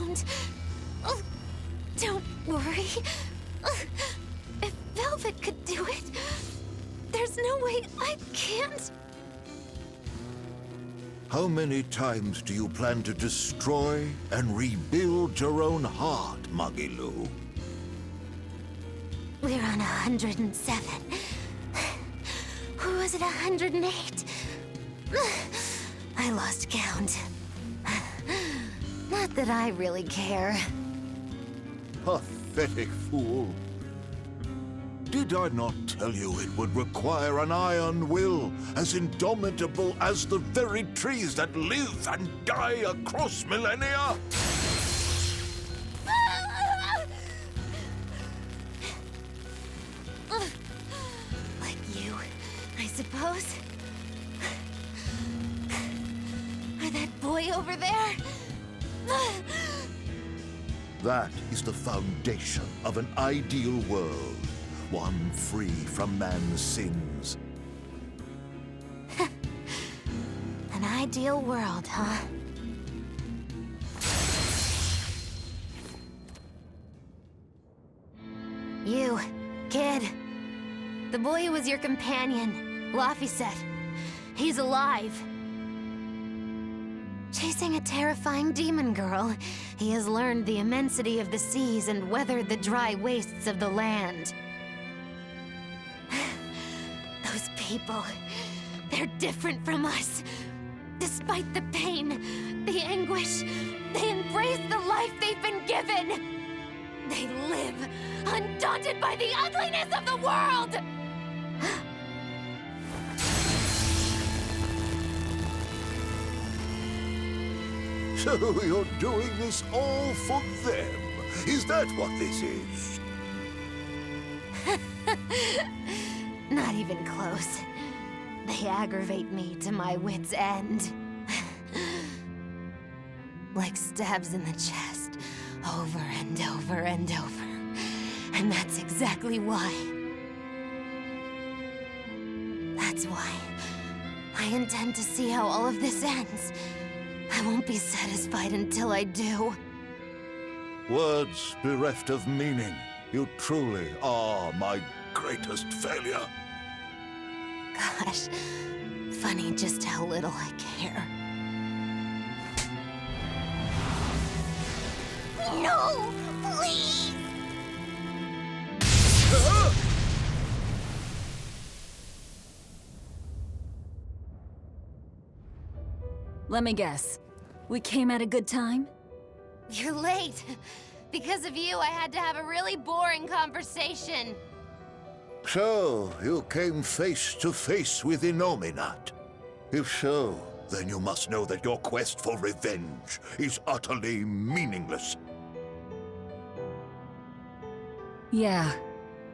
around. Oh, don't worry. If Velvet could do it, there's no way I can't. How many times do you plan to destroy and rebuild your own heart, Magilu? We're on 107. Or was it 108? I lost count. Not that I really care. Pathetic fool. Did I not tell you it would require an iron will as indomitable as the very trees that live and die across millennia? Like you, I suppose. Or that boy over there. That is the foundation of an ideal world. One free from man's sins. An ideal world, huh? You, kid. The boy who was your companion, Laffy said. He's alive. Chasing a terrifying demon girl, he has learned the immensity of the seas and weathered the dry wastes of the land. Those people, they're different from us. Despite the pain, the anguish, they embrace the life they've been given. They live, undaunted by the ugliness of the world! So you're doing this all for them? Is that what this is? Not even close. They aggravate me to my wit's end. Like stabs in the chest, over and over and over. And that's exactly why. That's why I intend to see how all of this ends. I won't be satisfied until I do. Words bereft of meaning. You truly are my greatest failure. Gosh, funny just how little I care. No! Please! Let me guess. We came at a good time? You're late. Because of you, I had to have a really boring conversation. So, you came face to face with Inominat. If so, then you must know that your quest for revenge is utterly meaningless. Yeah,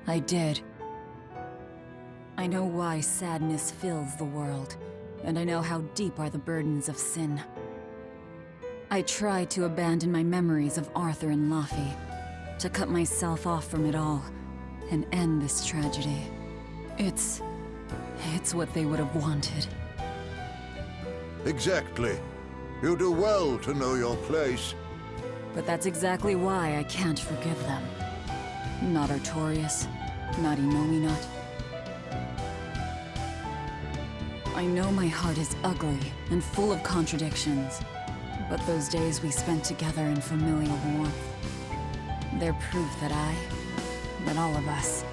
I did. I know why sadness fills the world, and I know how deep are the burdens of sin. I tried to abandon my memories of Arthur and Laffy, to cut myself off from it all, and end this tragedy. It's what they would have wanted. Exactly. You do well to know your place. But that's exactly why I can't forgive them. Not Artorias, not Inominat. I know my heart is ugly and full of contradictions, but those days we spent together in familial warmth, they're proof that all of us,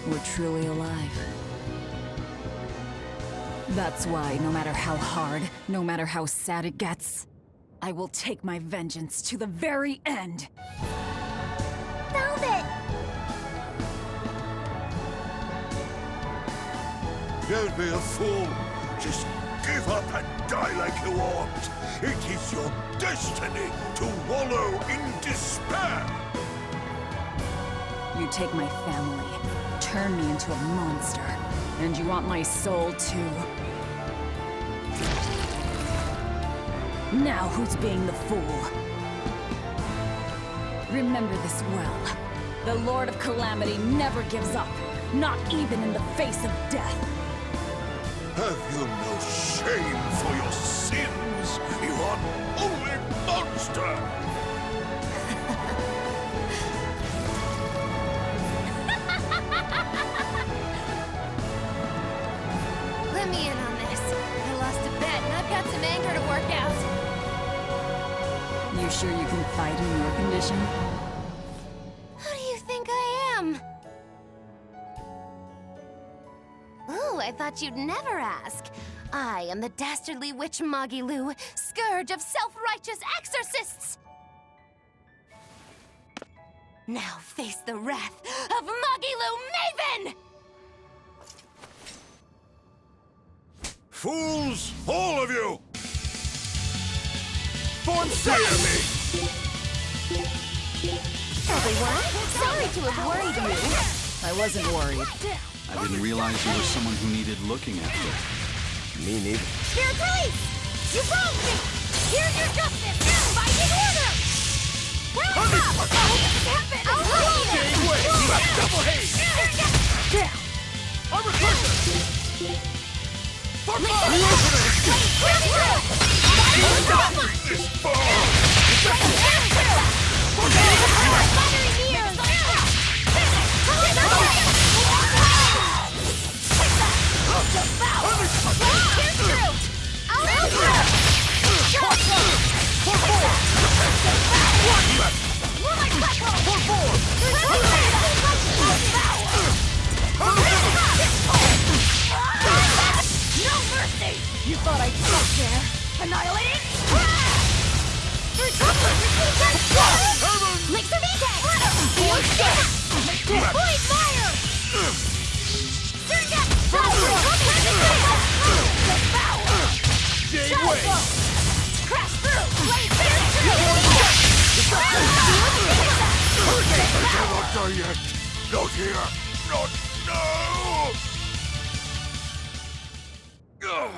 were truly alive. That's why, no matter how hard, no matter how sad it gets, I will take my vengeance to the very end. Velvet! Don't be a fool. Just give up and die like you ought. It is your destiny to wallow in despair. You take my family, turn me into a monster, and you want my soul too. Now who's being the fool? Remember this well. The Lord of Calamity never gives up, not even in the face of death. Have you no shame for your sins, you unholy monster? Let me in on this. I lost a bet, and I've got some anger to work out. You sure you can fight in your condition? Who do you think I am? Ooh, I thought you'd never ask. I am the dastardly witch Magilu, scourge of self-righteous exorcists! Now face the wrath of Magilu Maven! Fools, all of you! Berseria me! Everyone, sorry to have worried you. I wasn't worried. I didn't realize you were someone who needed looking after. Me neither. Spirit release! You wronged me! Here's your justice! Binding order! Well, stop! Oh, what happened? I'll hold it! You have double haze! I'm a cursor! This ball! You thought I'd stop there? Annihilated? Mix of Void fire! Crash through! Blade Not done yet! Not here! Not now! Ugh.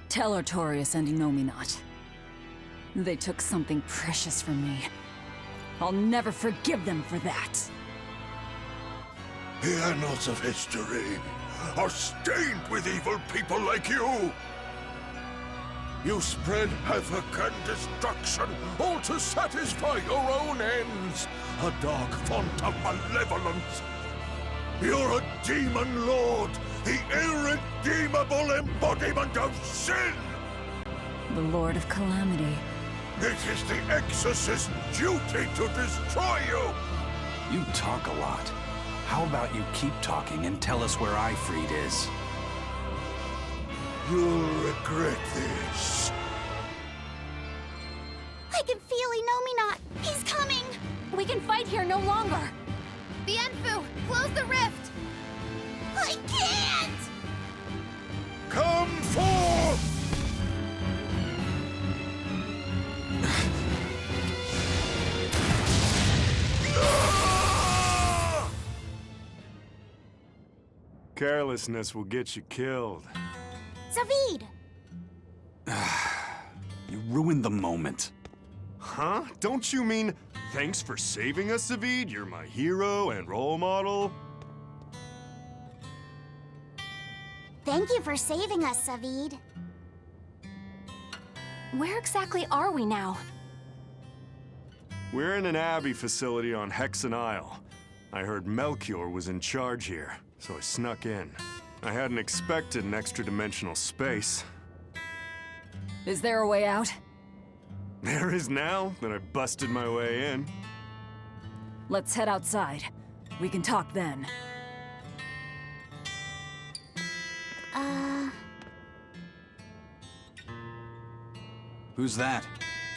Tell Artorias and Inominat. They took something precious from me. I'll never forgive them for that. The annals of history are stained with evil people like you! You spread havoc and destruction, all to satisfy your own ends. A dark font of malevolence. You're a demon lord, the irredeemable embodiment of sin! The Lord of Calamity. It is the exorcist's duty to destroy you! You talk a lot. How about you keep talking and tell us where Ifrit is? You'll regret this. I can feel Inominat! He's coming! We can fight here no longer! Bienfu, close the rift! I can't! Come forth! Carelessness will get you killed. Zavid! You ruined the moment. Huh? Don't you mean, thanks for saving us, Zavid? You're my hero and role model? Thank you for saving us, Zavid. Where exactly are we now? We're in an Abbey facility on Hexen Isle. I heard Melchior was in charge here, so I snuck in. I hadn't expected an extra-dimensional space. Is there a way out? There is now that I busted my way in. Let's head outside. We can talk then. Who's that?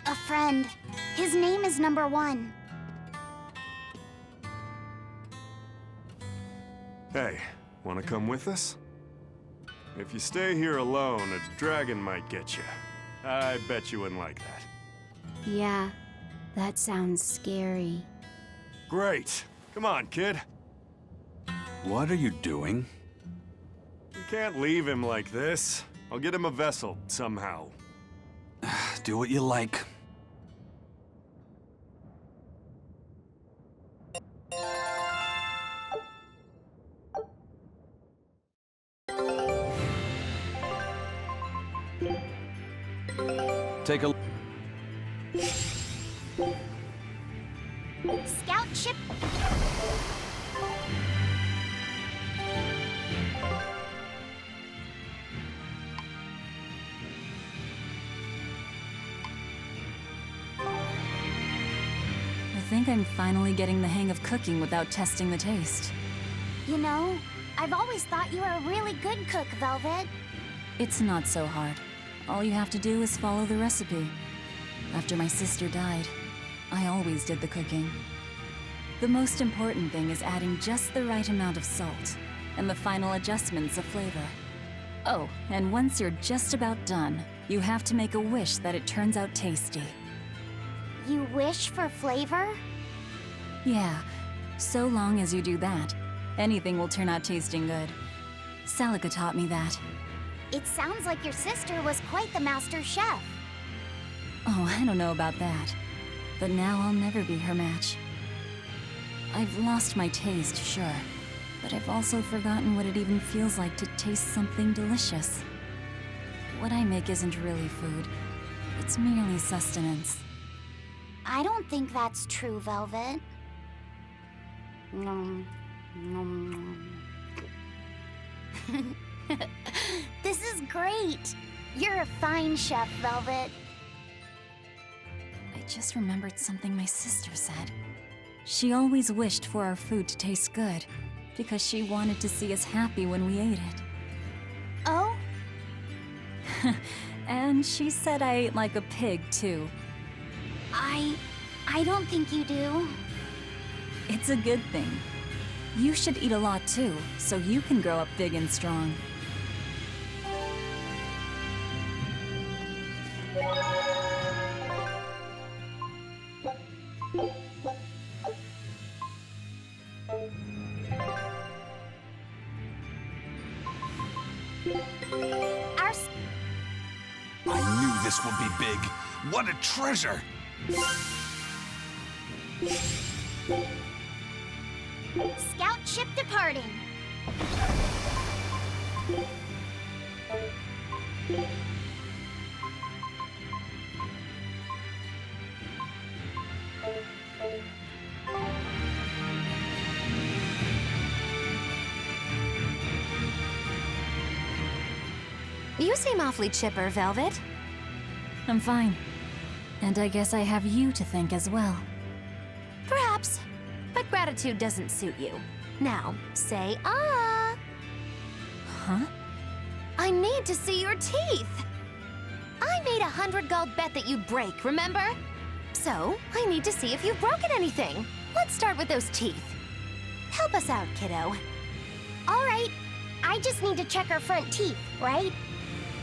A friend. His name is Number 1. Hey, wanna come with us? If you stay here alone, a dragon might get you. I bet you wouldn't like that. Yeah, that sounds scary. Great. Come on, kid. What are you doing? We can't leave him like this. I'll get him a vessel, somehow. Do what you like. Take a... think I'm finally getting the hang of cooking without testing the taste. You know, I've always thought you were a really good cook, Velvet. It's not so hard. All you have to do is follow the recipe. After my sister died, I always did the cooking. The most important thing is adding just the right amount of salt, and the final adjustments of flavor. Oh, and once you're just about done, you have to make a wish that it turns out tasty. You wish for flavor? Yeah, so long as you do that, anything will turn out tasting good. Salika taught me that. It sounds like your sister was quite the master chef. Oh, I don't know about that. But now I'll never be her match. I've lost my taste, sure. But I've also forgotten what it even feels like to taste something delicious. What I make isn't really food. It's merely sustenance. I don't think that's true, Velvet. Nom, nom, nom. This is great! You're a fine chef, Velvet. I just remembered something my sister said. She always wished for our food to taste good, because she wanted to see us happy when we ate it. Oh? And she said I ate like a pig, too. I don't think you do. It's a good thing. You should eat a lot, too, so you can grow up big and strong. I knew this would be big. What a treasure! Scout ship departing. You seem awfully chipper, Velvet. I'm fine. And I guess I have you to thank as well. Perhaps. But gratitude doesn't suit you. Now, say ah. Huh? I need to see your teeth. I made 100 gold bet that you'd break, remember? So, I need to see if you've broken anything. Let's start with those teeth. Help us out, kiddo. All right. I just need to check our front teeth, right?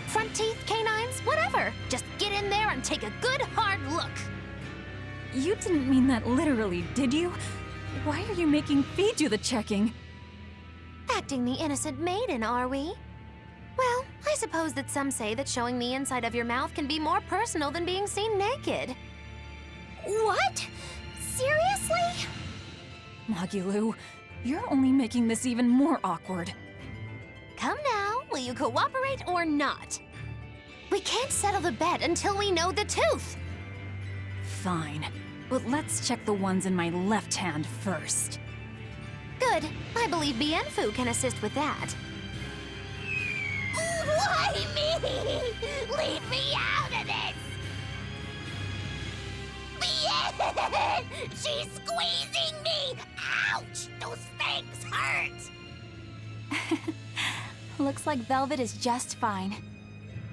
Front teeth, canines, whatever. Just get in there and take a good hard look. You didn't mean that literally, did you? Why are you making Fee do the checking? Acting the innocent maiden, are we? Well, I suppose that some say that showing the inside of your mouth can be more personal than being seen naked. What? Seriously? Magilou, you're only making this even more awkward. Come now, will you cooperate or not? We can't settle the bet until we know the tooth. Fine, but let's check the ones in my left hand first. Good. I believe Bienfu can assist with that. Why me? Leave me out of this! Bien! She's squeezing me! Ouch! Those fangs hurt! Looks like Velvet is just fine.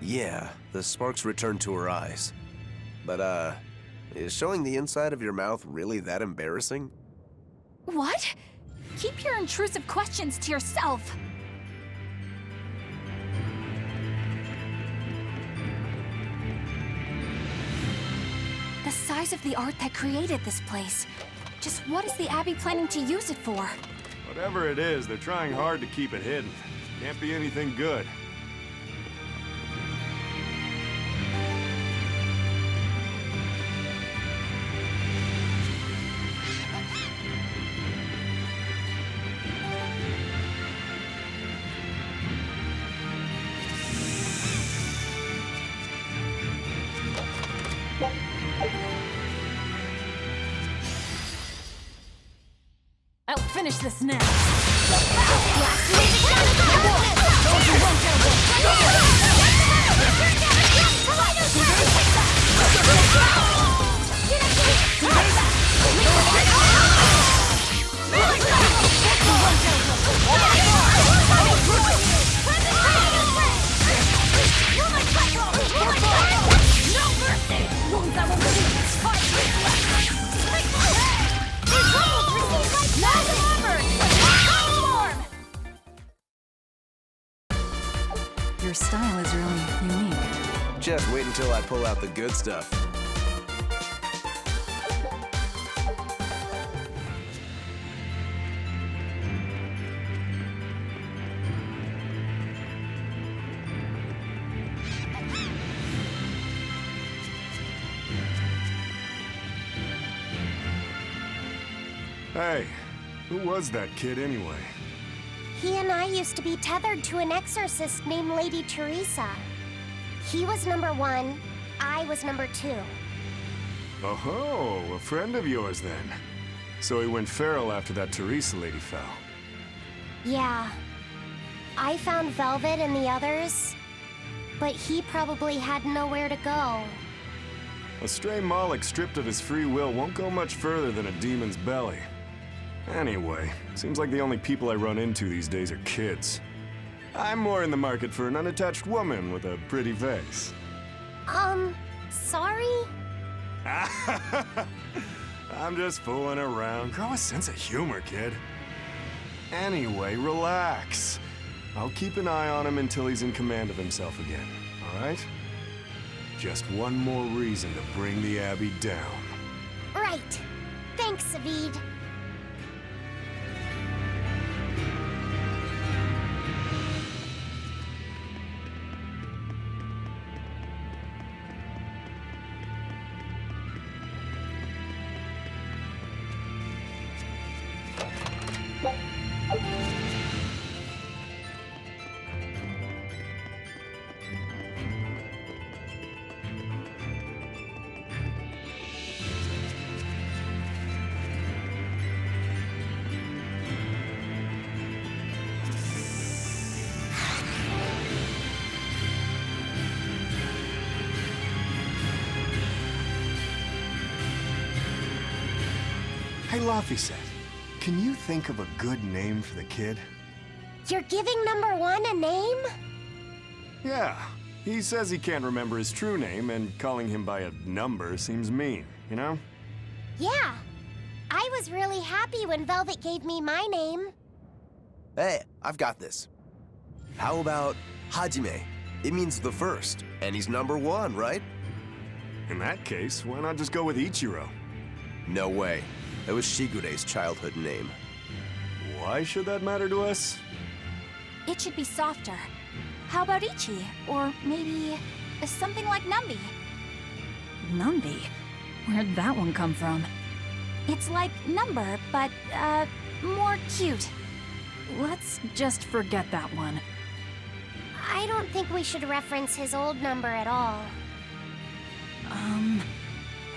Yeah, the sparks returned to her eyes. But, is showing the inside of your mouth really that embarrassing? What? Keep your intrusive questions to yourself. The size of the art that created this place. Just what is the Abbey planning to use it for? Whatever it is, they're trying hard to keep it hidden. Can't be anything good. I'll finish this now. Her style is really unique. Just wait until I pull out the good stuff. Hey, who was that kid anyway? He and I used to be tethered to an exorcist named Lady Teresa. He was number 1, I was number 2. Oh, a friend of yours then. So he went feral after that Teresa lady fell. Yeah. I found Velvet and the others, but he probably had nowhere to go. A stray Moloch stripped of his free will won't go much further than a demon's belly. Anyway, seems like the only people I run into these days are kids. I'm more in the market for an unattached woman with a pretty face. Sorry? I'm just fooling around. Grow a sense of humor, kid. Anyway, relax. I'll keep an eye on him until he's in command of himself again, all right? Just one more reason to bring the Abbey down. Right. Thanks, Savid. Hey, Laphicet, can you think of a good name for the kid? You're giving number 1 a name? Yeah, he says he can't remember his true name, and calling him by a number seems mean, you know? Yeah. I was really happy when Velvet gave me my name. Hey, I've got this. How about Hajime? It means the first, and he's number 1, right? In that case, why not just go with Ichiro? No way. That was Shigure's childhood name. Why should that matter to us? It should be softer. How about Ichi? Or maybe something like Numbi? Numbi? Where'd that one come from? It's like number, but, more cute. Let's just forget that one. I don't think we should reference his old number at all.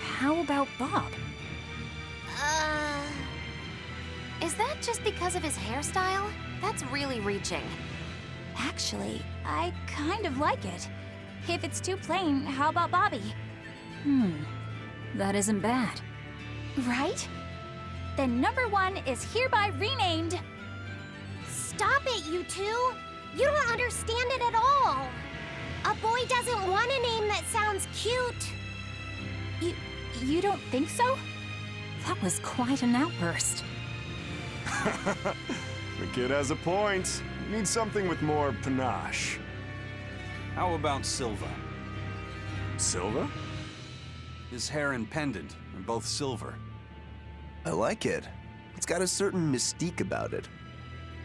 How about Bob? Is that just because of his hairstyle? That's really reaching. Actually, I kind of like it. If it's too plain, how about Bobby? That isn't bad. Right? Then number 1 is hereby renamed... Stop it, you two! You don't understand it at all! A boy doesn't want a name that sounds cute! You don't think so? That was quite an outburst. The kid has a point. Needs something with more panache. How about Silva? Silva? His hair and pendant are both silver. I like it. It's got a certain mystique about it.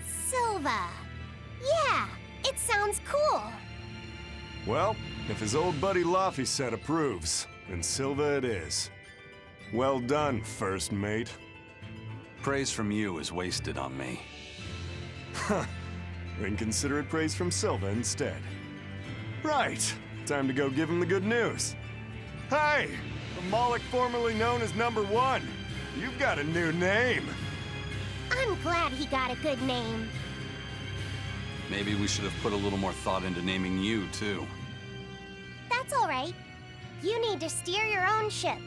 Silva! Yeah, it sounds cool! Well, if his old buddy Laphicet approves, then Silva it is. Well done, first mate. Praise from you is wasted on me. Then consider it praise from Silva instead. Right, time to go give him the good news. Hey, the Moloch formerly known as Number 1. You've got a new name. I'm glad he got a good name. Maybe we should have put a little more thought into naming you, too. That's all right. You need to steer your own ship.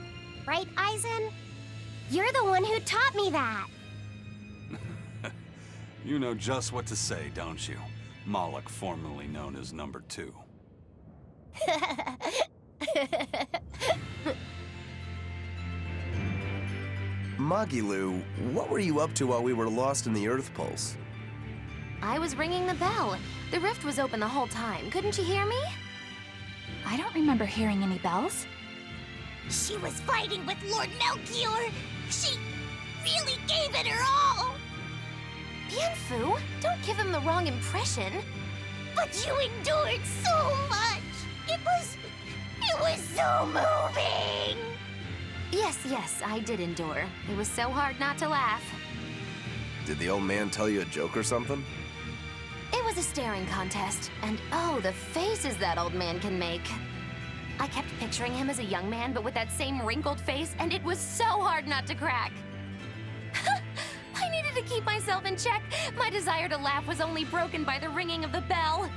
Right, Aizen? You're the one who taught me that. You know just what to say, don't you? Moloch, formerly known as Number 2. Magilu, what were you up to while we were lost in the Earth Pulse? I was ringing the bell. The rift was open the whole time. Couldn't you hear me? I don't remember hearing any bells. She was fighting with Lord Melchior. She really gave it her all. Bienfu, don't give him the wrong impression. But you endured so much. It was so moving. Yes, I did endure. It was so hard not to laugh. Did the old man tell you a joke or something? It was a staring contest, and oh, the faces that old man can make. I kept picturing him as a young man, but with that same wrinkled face, and it was so hard not to crack. I needed to keep myself in check. My desire to laugh was only broken by the ringing of the bell.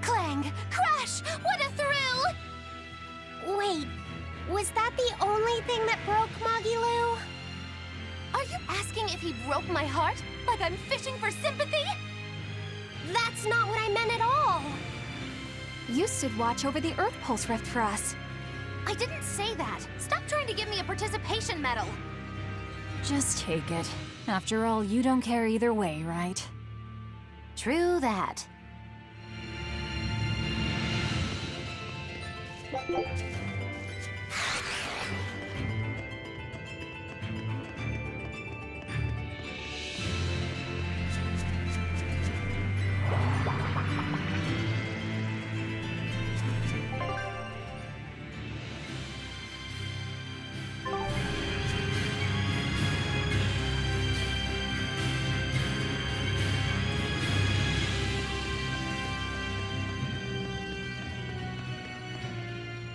Clang! Crash! What a thrill! Wait, was that the only thing that broke Magilu? Are you asking if he broke my heart? Like I'm fishing for sympathy? That's not what I meant at all. You stood watch over the Earth Pulse Rift for us. I didn't say that. Stop trying to give me a participation medal. Just take it. After all, you don't care either way, right? True that.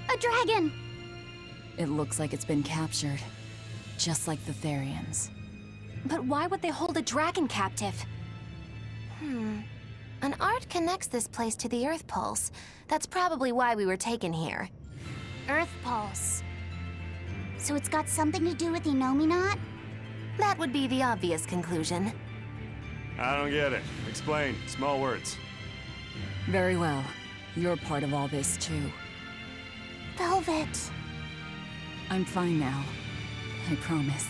A dragon! It looks like it's been captured. Just like the Therians. But why would they hold a dragon captive? An art connects this place to the Earth Pulse. That's probably why we were taken here. Earth Pulse. So it's got something to do with Inominat? That would be the obvious conclusion. I don't get it. Explain. Small words. Very well. You're part of all this, too. Velvet. I'm fine now. I promise.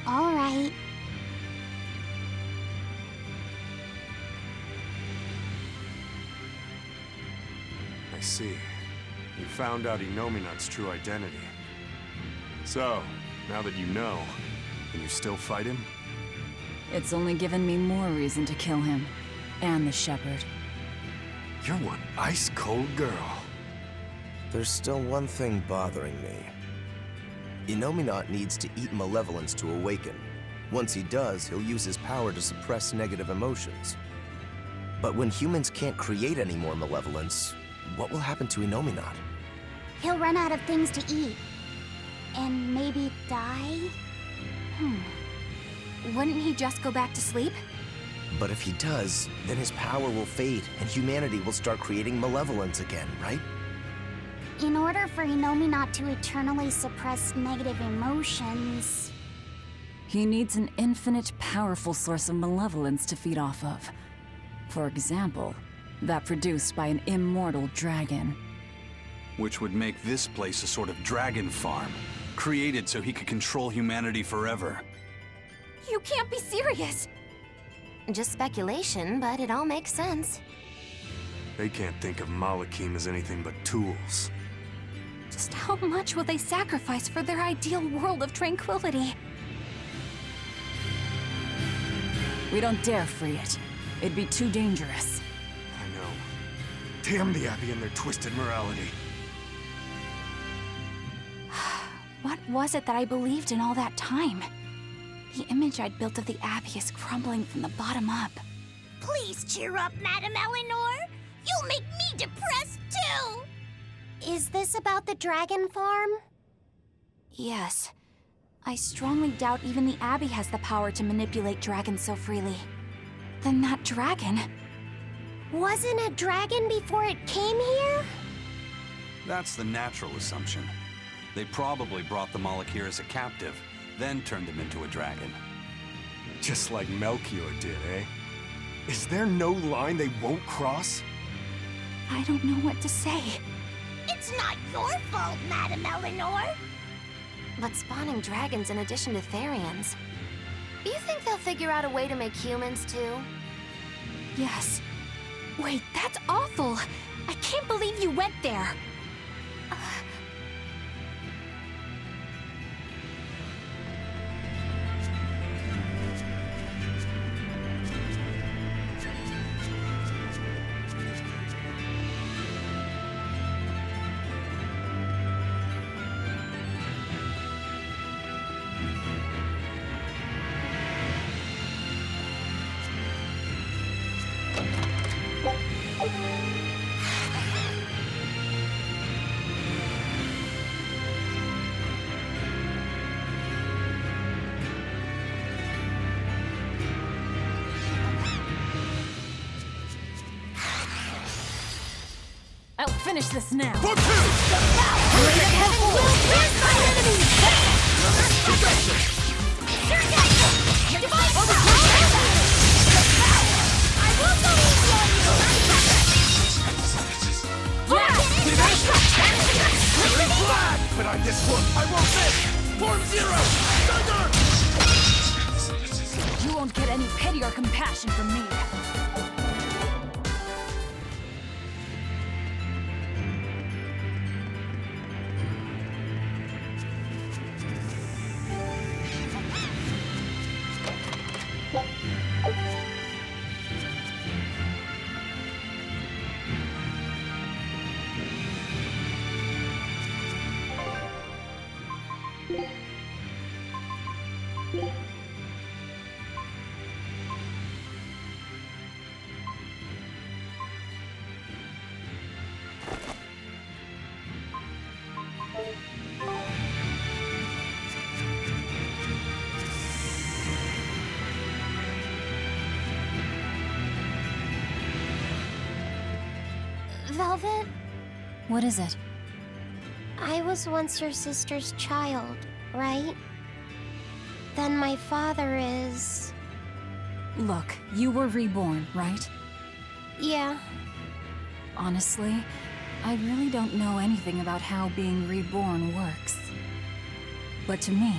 All right. I see. You found out Inominat's true identity. So, now that you know, can you still fight him? It's only given me more reason to kill him. And the Shepherd. You're one ice-cold girl. There's still one thing bothering me. Inominat needs to eat malevolence to awaken. Once he does, he'll use his power to suppress negative emotions. But when humans can't create any more malevolence, what will happen to Inominat? He'll run out of things to eat. And maybe die? Wouldn't he just go back to sleep? But if he does, then his power will fade and humanity will start creating malevolence again, right? In order for Inominat to eternally suppress negative emotions... He needs an infinite, powerful source of malevolence to feed off of. For example, that produced by an immortal dragon. Which would make this place a sort of dragon farm, created so he could control humanity forever. You can't be serious! Just speculation, but it all makes sense. They can't think of Malakim as anything but tools. Just how much will they sacrifice for their ideal world of tranquility? We don't dare free it. It'd be too dangerous. I know. Damn the Abbey and their twisted morality. What was it that I believed in all that time? The image I'd built of the Abbey is crumbling from the bottom up. Please cheer up, Madame Eleanor. You'll make me depressed, too. Is this about the dragon farm? Yes. I strongly doubt even the Abbey has the power to manipulate dragons so freely. Then that dragon... Wasn't a dragon before it came here? That's the natural assumption. They probably brought the Moloch here as a captive, then turned him into a dragon. Just like Melchior did, eh? Is there no line they won't cross? I don't know what to say. It's not your fault, Madame Eleanor. But spawning dragons in addition to Therians. You think they'll figure out a way to make humans too? Yes. Wait, that's awful! I can't believe you went there! I'll finish this now. For two! But on this one, I won't miss! Form Zero! Thunder! You won't get any pity or compassion from me. Velvet, What is it? I was once your sister's child, right? Then my father is... Look, you were reborn, right? Yeah. Honestly, I really don't know anything about how being reborn works. But to me,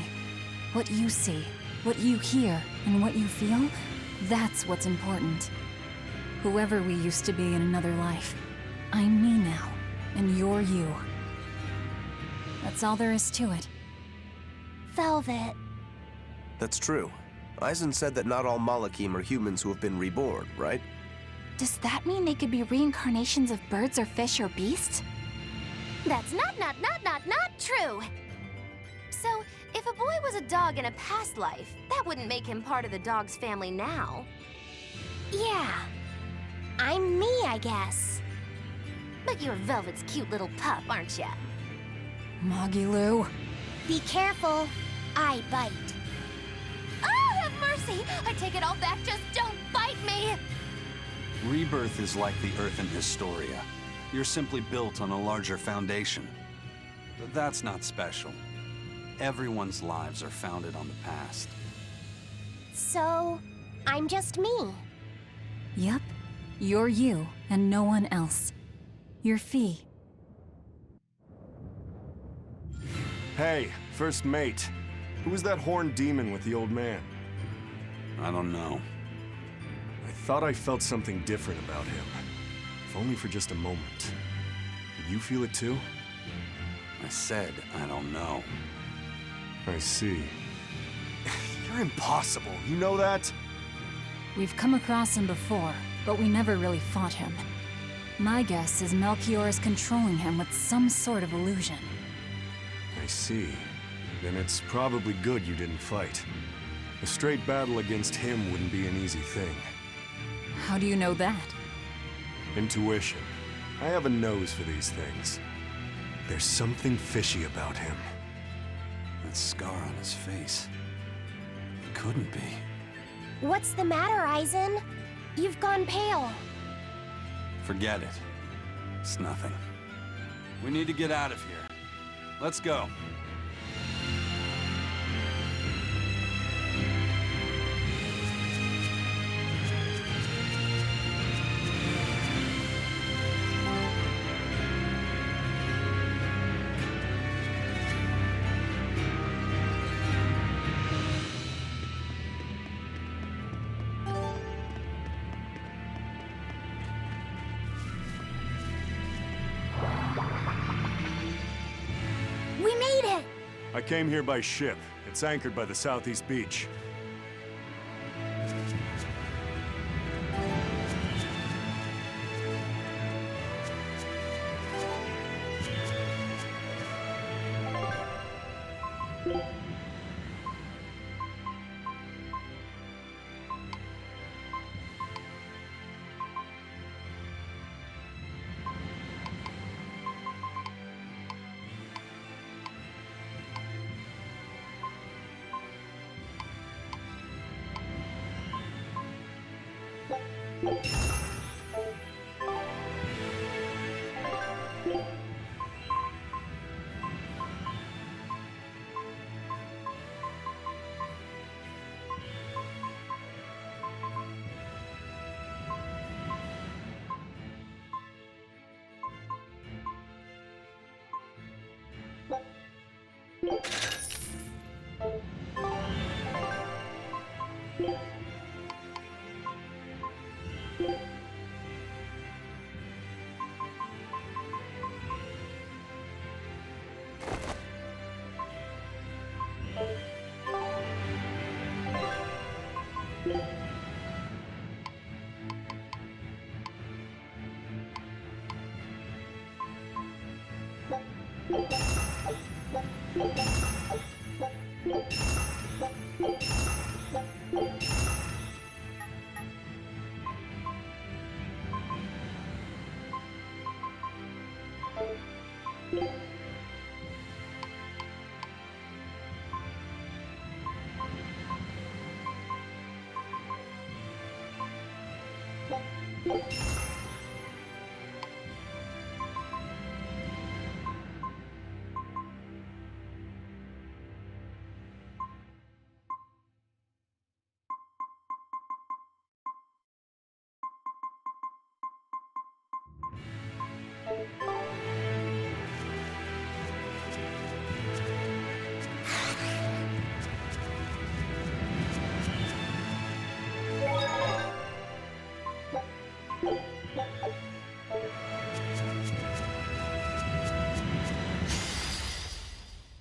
what you see, what you hear, and what you feel, that's what's important. Whoever we used to be in another life, I'm me now, and you're you. That's all there is to it. Velvet. That's true. Aizen said that not all Malakim are humans who have been reborn, right? Does that mean they could be reincarnations of birds or fish or beasts? That's not true! So, if a boy was a dog in a past life, that wouldn't make him part of the dog's family now. Yeah. I'm me, I guess. But you're Velvet's cute little pup, aren't ya? Magilu. Be careful. I bite. Oh, have mercy! I take it all back, just don't bite me! Rebirth is like the Earth in Historia. You're simply built on a larger foundation. But that's not special. Everyone's lives are founded on the past. So, I'm just me. Yep. You're you, and no one else. You're Fee. Hey, first mate. Who was that horned demon with the old man? I don't know. I thought I felt something different about him. If only for just a moment. Did you feel it too? I said I don't know. I see. You're impossible, you know that? We've come across him before, but we never really fought him. My guess is Melchior is controlling him with some sort of illusion. I see. Then it's probably good you didn't fight. A straight battle against him wouldn't be an easy thing. How do you know that? Intuition. I have a nose for these things. There's something fishy about him. That scar on his face. It couldn't be. What's the matter, Aizen? You've gone pale. Forget it. It's nothing. We need to get out of here. Let's go. I came here by ship. It's anchored by the southeast beach.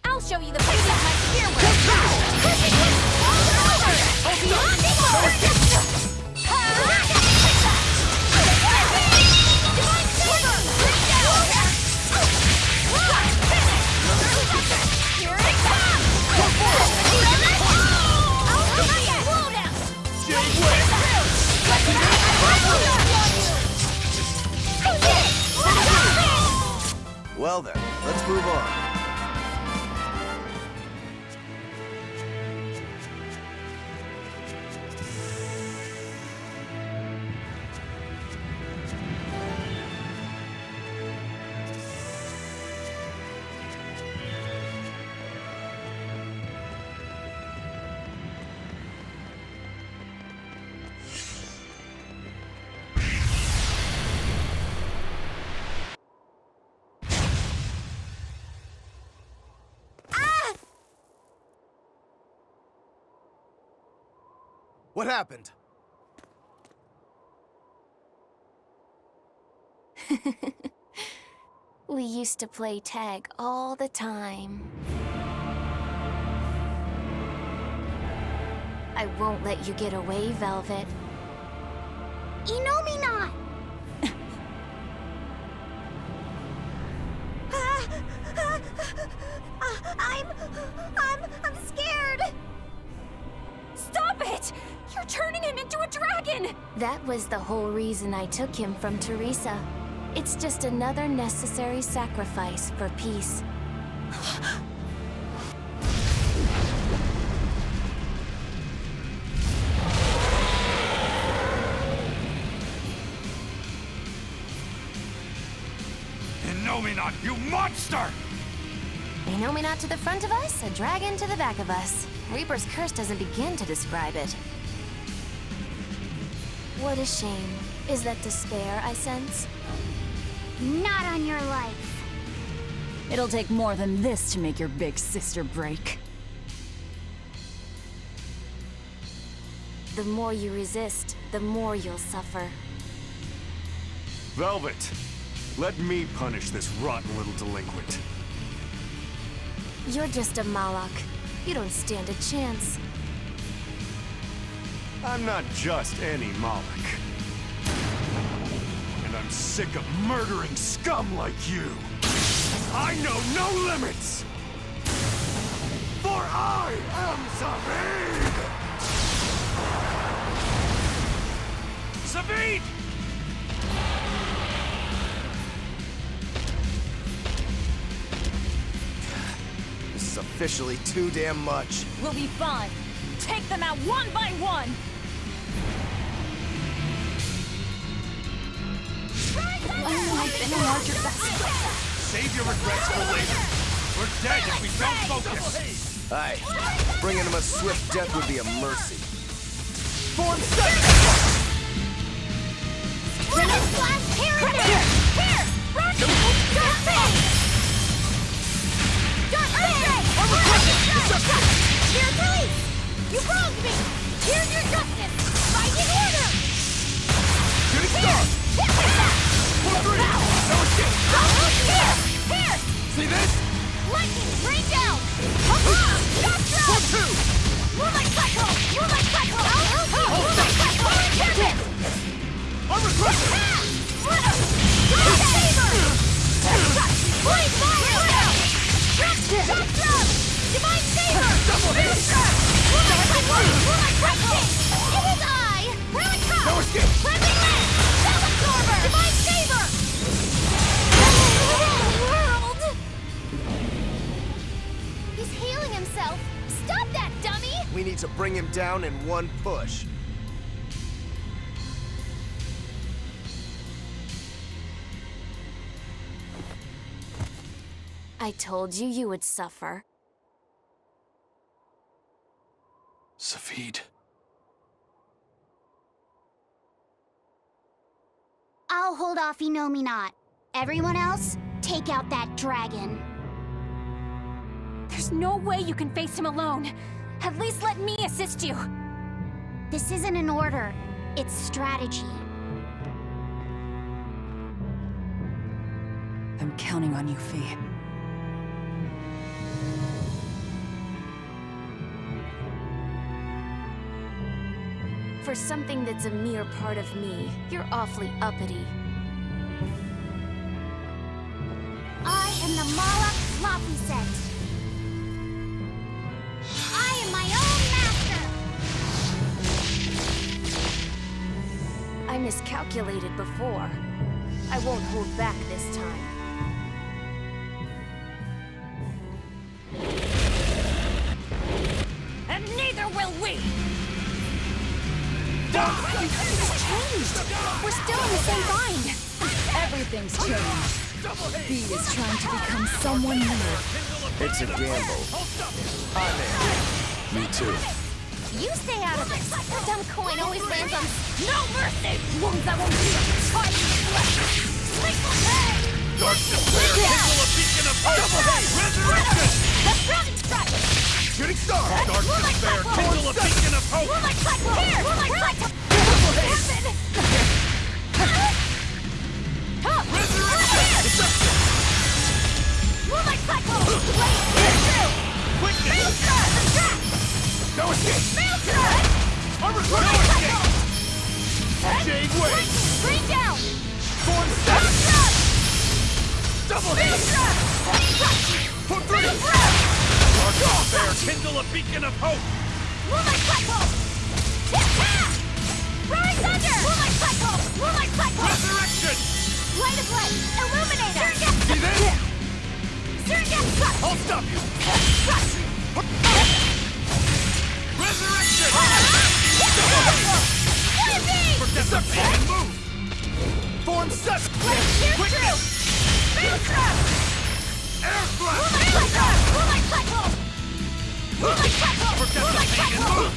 I'll show you the beauty of my spear work. Pushing him over. Beyonding over. Divine saber. Bring down. Here it comes. Go for it. Slow down. Well then, let's move on. What happened? We used to play tag all the time. I won't let you get away, Velvet. Inomina! I'm scared! Stop it! You're turning him into a dragon! That was the whole reason I took him from Teresa. It's just another necessary sacrifice for peace. Inomina, you monster! Inomina to the front of us, a dragon to the back of us. Reaper's curse doesn't begin to describe it. What a shame. Is that despair I sense? Not on your life. It'll take more than this to make your big sister break. The more you resist, the more you'll suffer. Velvet, let me punish this rotten little delinquent. You're just a Malak. You don't stand a chance. I'm not just any Moloch. And I'm sick of murdering scum like you. I know no limits! For I am Savid! Savid! This is officially too damn much. We'll be fine. Take them out one by one! I've been a larger vessel. Save your regrets for later. We're dead if we don't focus. Aye. Bringing him a swift death would be a mercy. Form study! Flash, here it is! Here! Run! Dark Fang! Dark Fang! Here's release! You wronged me! Here's your justice! Fight in order! Shooting star! Form 3! No escape! Here! See this? Lightning, rain down! Shock drop! Form 2! Moonlight cycle! Moonlight cycle! Moonlight cycle! Tempest! Armor crusher! Splitter! Saber! Blade fire! Shock drop! Divine saber! Double hit! Moonlight cycle! Moonlight cycle! It is I! Relic cup! No escape! Cleansing lens! Cell absorber! Divine saber! World! He's healing himself! Stop that, dummy! We need to bring him down in one push. I told you you would suffer. Savid. I'll hold off Not. Everyone else, take out that dragon. There's no way you can face him alone. At least let me assist you. This isn't an order, it's strategy. I'm counting on you, Fee. For something that's a mere part of me, you're awfully uppity. I am the Malak Laphicet. I am my own master. I miscalculated before. I won't hold back this time. And neither will we! It's changed. We're still in the same bind. Everything's changed. Bee is trying to become someone new. It's a gamble. I'm in. Me too. You stay out of this! That dumb coin always lands on... No mercy! Wounds that won't be tied in flesh! Dark despair! Kindle a beacon of hope! Resurrection! The Drowning Strike! Shooting star! Dark despair! Kindle a beacon of hope! Moonlight cycle! Here! Moonlight cycle! Resurrection! Moonlight cycle! Blade! Through! Quickness! Maelstrom! The trap! No escape! Maelstrom! Armor Moonlight crusher! cycle! Jade wave! Rain down! Form 7! Maelstrom! Double hit! Maelstrom! Form 3! Dark despair! Kindle a beacon of hope! Moonlight cycle! Roaring thunder! Moonlight cycle! Moonlight cycle! Resurrection! Light of light! Illuminator! See this? Surrender! I'll stop you! Resurrection! Forget the pain and move! Form 7! Quickness! Maelstrom! Air blast! Moonlight cycle! Moonlight cycle! Forget the pain and move!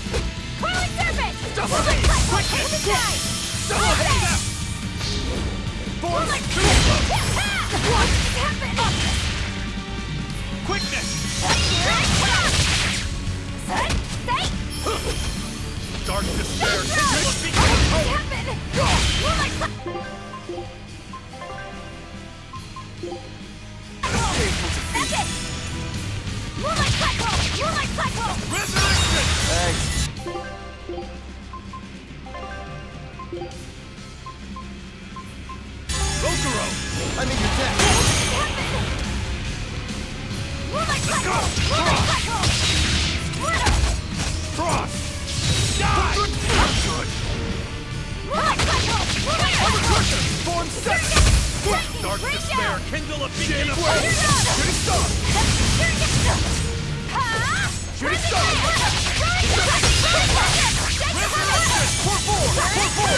Crawling serpent! Double Moonlight hit! cycle! Quickness! Overdrive! Double hit! Form 2! What happened? Quickness! Dark despair! Kindle a beacon of hope! Kokoro! I'm in your debt! Let's go! Cross! Die! Good! Form set! Dark despair, kindle a beacon of hope! Shooting star! Shooting star! Resurrection! For 4! For 4!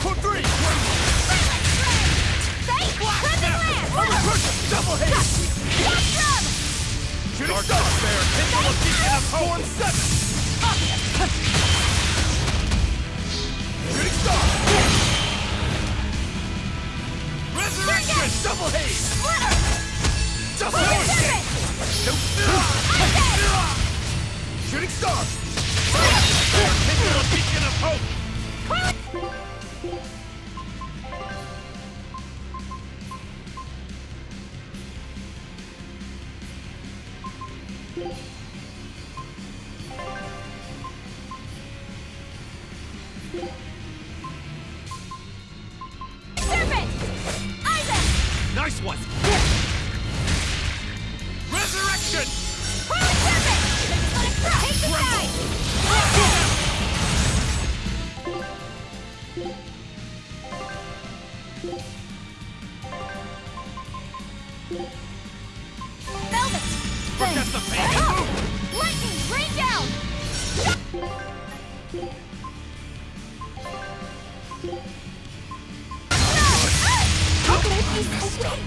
For 3! Double hit! Shooting star! Kindle a beacon of hope! Form 7! Shooting star! Resurrection! Double haze! Double haze! Shooting star! Kindle a beacon of hope! Nice one! Resurrection! Velvet! Forget the pain and move! Lightning, rain down! How can I be so weak?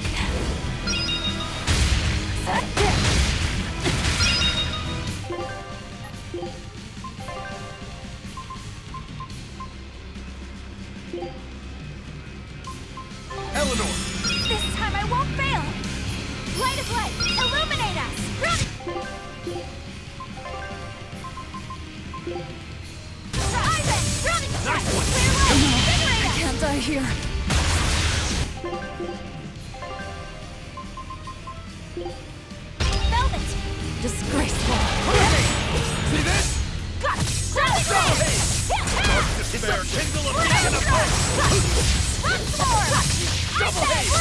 Eleanor! This time I won't fail! Light of light, illuminate us! Ivan! Running! Nice one! Clear light! Invigorate us! Can't die here. Velvet! Disgraceful. See this? Got it! Rally Double ray! haze! Dark despair, kindle a beacon of hope! Transform! Double haze!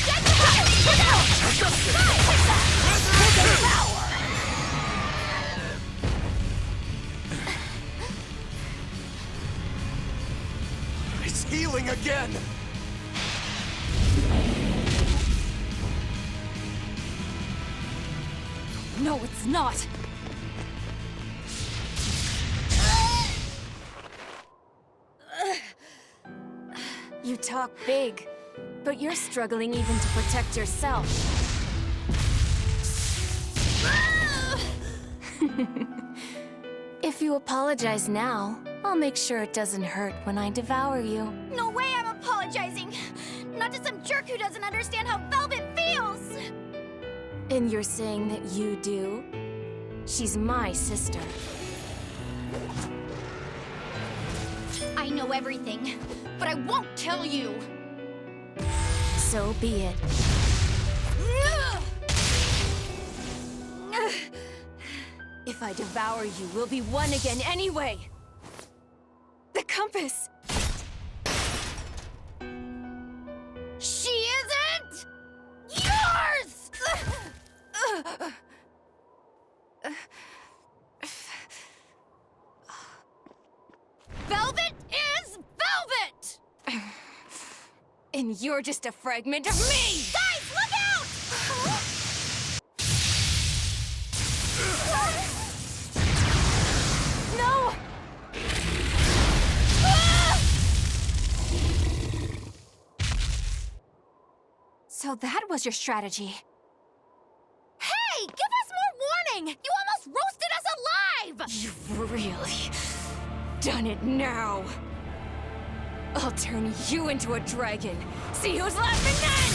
Get the light! Look out! Resurrection! It's healing again! No, it's not. You talk big, but you're struggling even to protect yourself. If you apologize now, I'll make sure it doesn't hurt when I devour you. No way I'm apologizing! Not to some jerk who doesn't understand how Velvet feels! And you're saying that you do? She's my sister. I know everything, but I won't tell you! So be it. If I devour you, we'll be one again anyway! The compass! She isn't yours! Velvet is Velvet! And you're just a fragment of me! Guys, look out! No! So that was your strategy. Hey, give us more warning! You almost roasted us alive! You've really done it now. I'll turn you into a dragon. See who's left and then!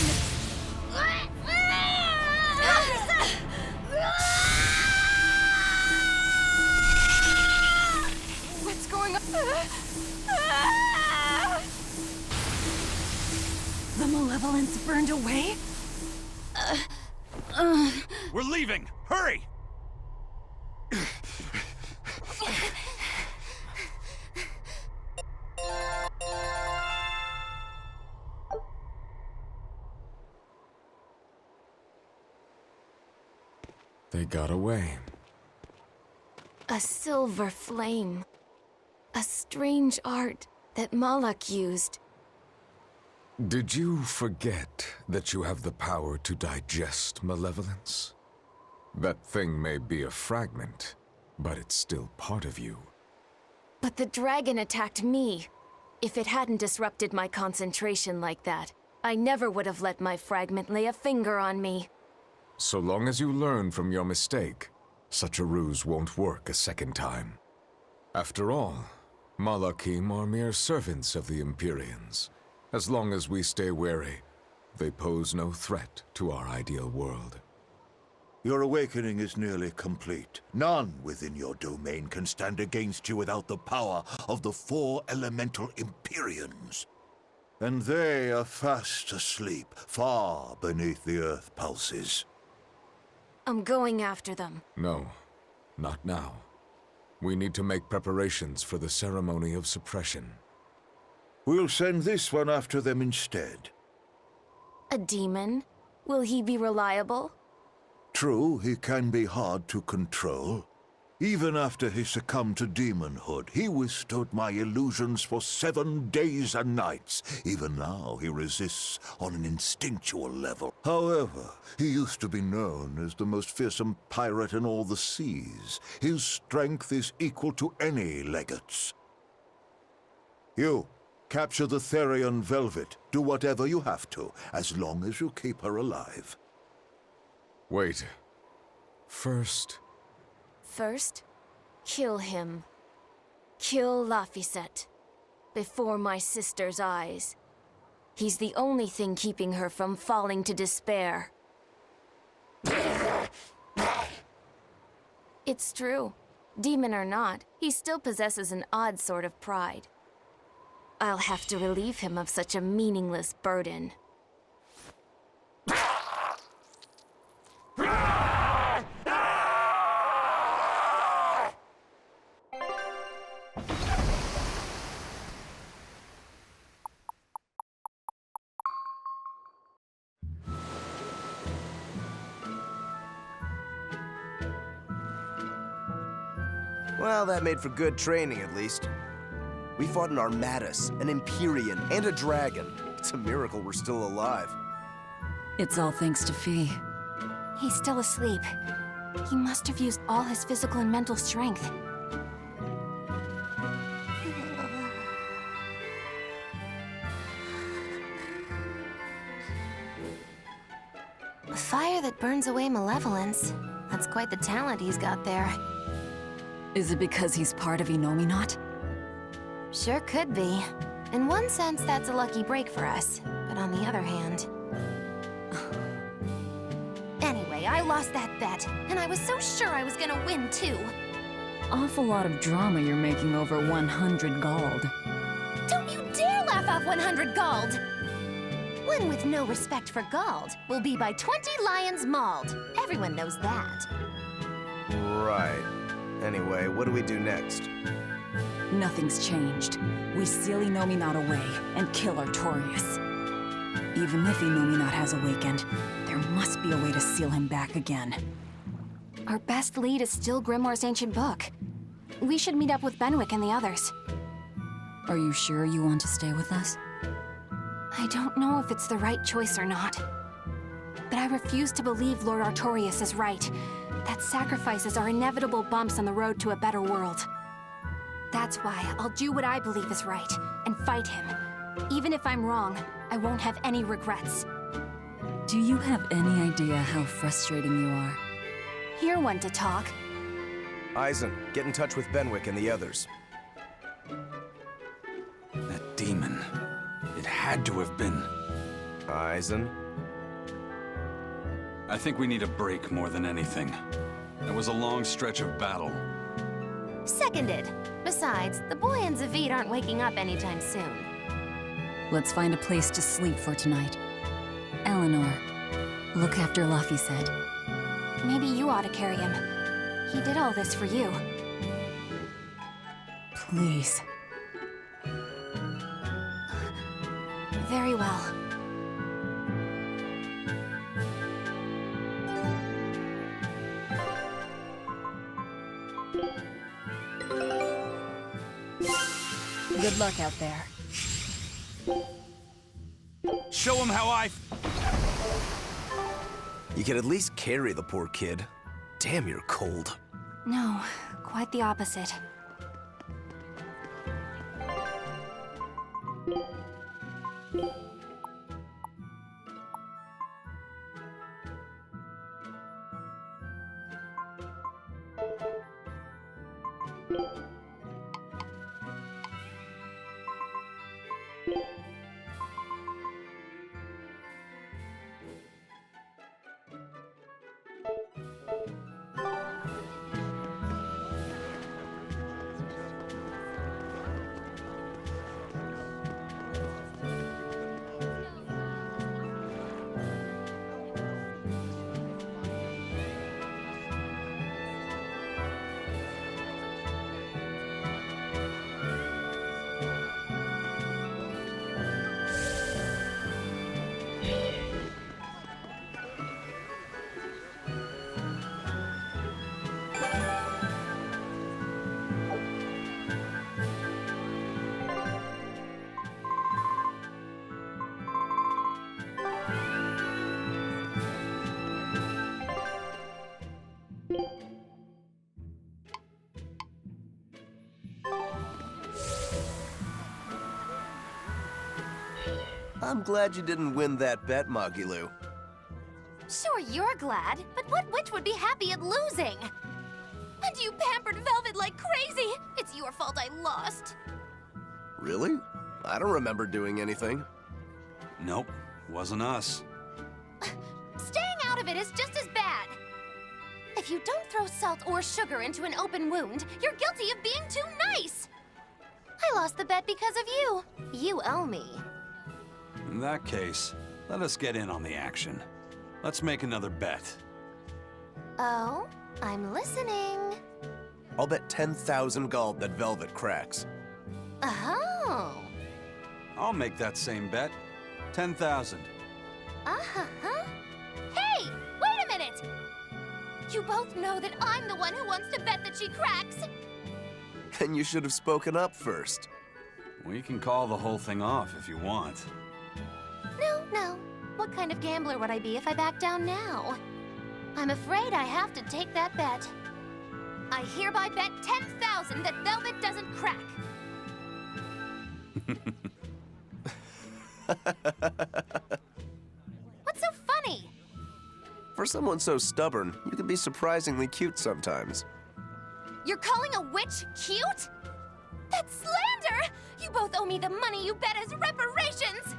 What's going on? The malevolence burned away? We're leaving! Hurry! They got away. A silver flame. A strange art that Malak used. Did you forget that you have the power to digest malevolence? That thing may be a fragment, but it's still part of you. But the dragon attacked me. If it hadn't disrupted my concentration like that, I never would have let my fragment lay a finger on me. So long as you learn from your mistake, such a ruse won't work a second time. After all, Malakim are mere servants of the Empyreans. As long as we stay wary, they pose no threat to our ideal world. Your awakening is nearly complete. None within your domain can stand against you without the power of the 4 elemental Empyreans. And they are fast asleep, far beneath the earth pulses. I'm going after them. No, not now. We need to make preparations for the ceremony of suppression. We'll send this one after them instead. A demon? Will he be reliable? True, he can be hard to control. Even after he succumbed to demonhood, he withstood my illusions for 7 days and nights. Even now, he resists on an instinctual level. However, he used to be known as the most fearsome pirate in all the seas. His strength is equal to any legate's. You, capture the Therian Velvet. Do whatever you have to, as long as you keep her alive. Wait. First... First, kill him. Kill Laphicet. Before my sister's eyes. He's the only thing keeping her from falling to despair. It's true. Demon or not, he still possesses an odd sort of pride. I'll have to relieve him of such a meaningless burden. Well, that made for good training, at least. We fought an Armatus, an Empyrean, and a dragon. It's a miracle we're still alive. It's all thanks to Fee. He's still asleep. He must have used all his physical and mental strength. A fire that burns away malevolence. That's quite the talent he's got there. Is it because he's part of Innominat? Sure could be. In one sense, that's a lucky break for us. But on the other hand... Anyway, I lost that bet, and I was so sure I was gonna win, too. Awful lot of drama you're making over 100 gold. Don't you dare laugh off 100 gold! One with no respect for gold will be by 20 lions mauled. Everyone knows that. Right. Anyway, what do we do next? Nothing's changed. We seal Innominat away and kill Artorias. Even if Innominat has awakened, there must be a way to seal him back again. Our best lead is still Grimoire's ancient book. We should meet up with Benwick and the others. Are you sure you want to stay with us? I don't know if it's the right choice or not. But I refuse to believe Lord Artorias is right. That sacrifices are inevitable bumps on the road to a better world. That's why I'll do what I believe is right, and fight him. Even if I'm wrong, I won't have any regrets. Do you have any idea how frustrating you are? You're one to talk. Eisen, get in touch with Benwick and the others. That demon. It had to have been. Eisen? I think we need a break more than anything. It was a long stretch of battle. Seconded. Besides, the boy and Zavid aren't waking up anytime soon. Let's find a place to sleep for tonight. Eleanor, look after Laphicet. Maybe you ought to carry him. He did all this for you. Please. Very well. Good luck out there. Show him how I... You could at least carry the poor kid. Damn, you're cold. No, quite the opposite. I'm glad you didn't win that bet, Magilou. Sure, you're glad, but what witch would be happy at losing? And you pampered Velvet like crazy! It's your fault I lost. Really? I don't remember doing anything. Nope, wasn't us. Staying out of it is just as bad. If you don't throw salt or sugar into an open wound, you're guilty of being too nice. I lost the bet because of you. You owe me. In that case, let us get in on the action. Let's make another bet. Oh, I'm listening. I'll bet 10,000 gold that Velvet cracks. Oh. I'll make that same bet. 10,000. Uh-huh. Hey, wait a minute! You both know that I'm the one who wants to bet that she cracks. Then you should have spoken up first. We can call the whole thing off if you want. No. What kind of gambler would I be if I back down now? I'm afraid I have to take that bet. I hereby bet 10,000 that Velvet doesn't crack. What's so funny? For someone so stubborn, you can be surprisingly cute sometimes. You're calling a witch cute? That's slander! You both owe me the money you bet as reparations!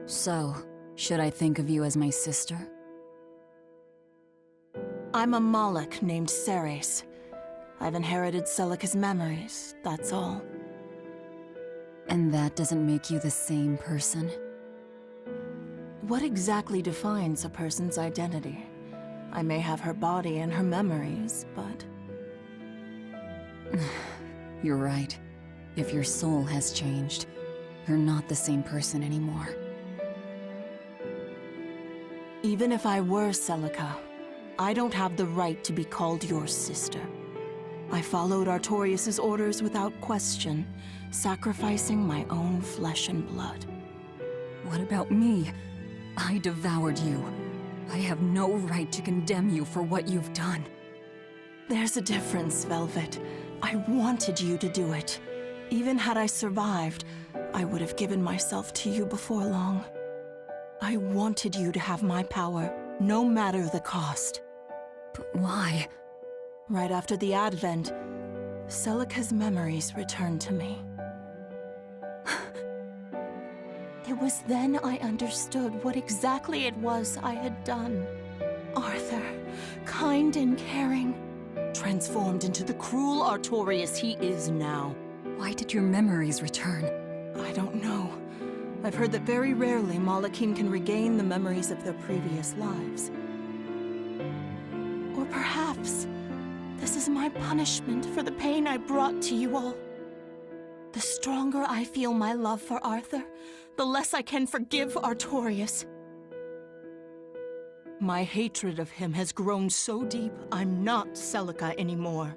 So, should I think of you as my sister? I'm a Moloch named Ceres. I've inherited Celica's memories, that's all. And that doesn't make you the same person? What exactly defines a person's identity? I may have her body and her memories, but... You're right. If your soul has changed, you're not the same person anymore. Even if I were Celica, I don't have the right to be called your sister. I followed Artorius' orders without question, sacrificing my own flesh and blood. What about me? I devoured you. I have no right to condemn you for what you've done. There's a difference, Velvet. I wanted you to do it. Even had I survived, I would have given myself to you before long. I wanted you to have my power, no matter the cost. But why? Right after the Advent, Celica's memories returned to me. It was then I understood what exactly it was I had done. Arthur, kind and caring, transformed into the cruel Artorias he is now. Why did your memories return? I don't know. I've heard that very rarely Malakim can regain the memories of their previous lives. Or perhaps this is my punishment for the pain I brought to you all. The stronger I feel my love for Arthur, the less I can forgive Artorias. My hatred of him has grown so deep, I'm not Celica anymore.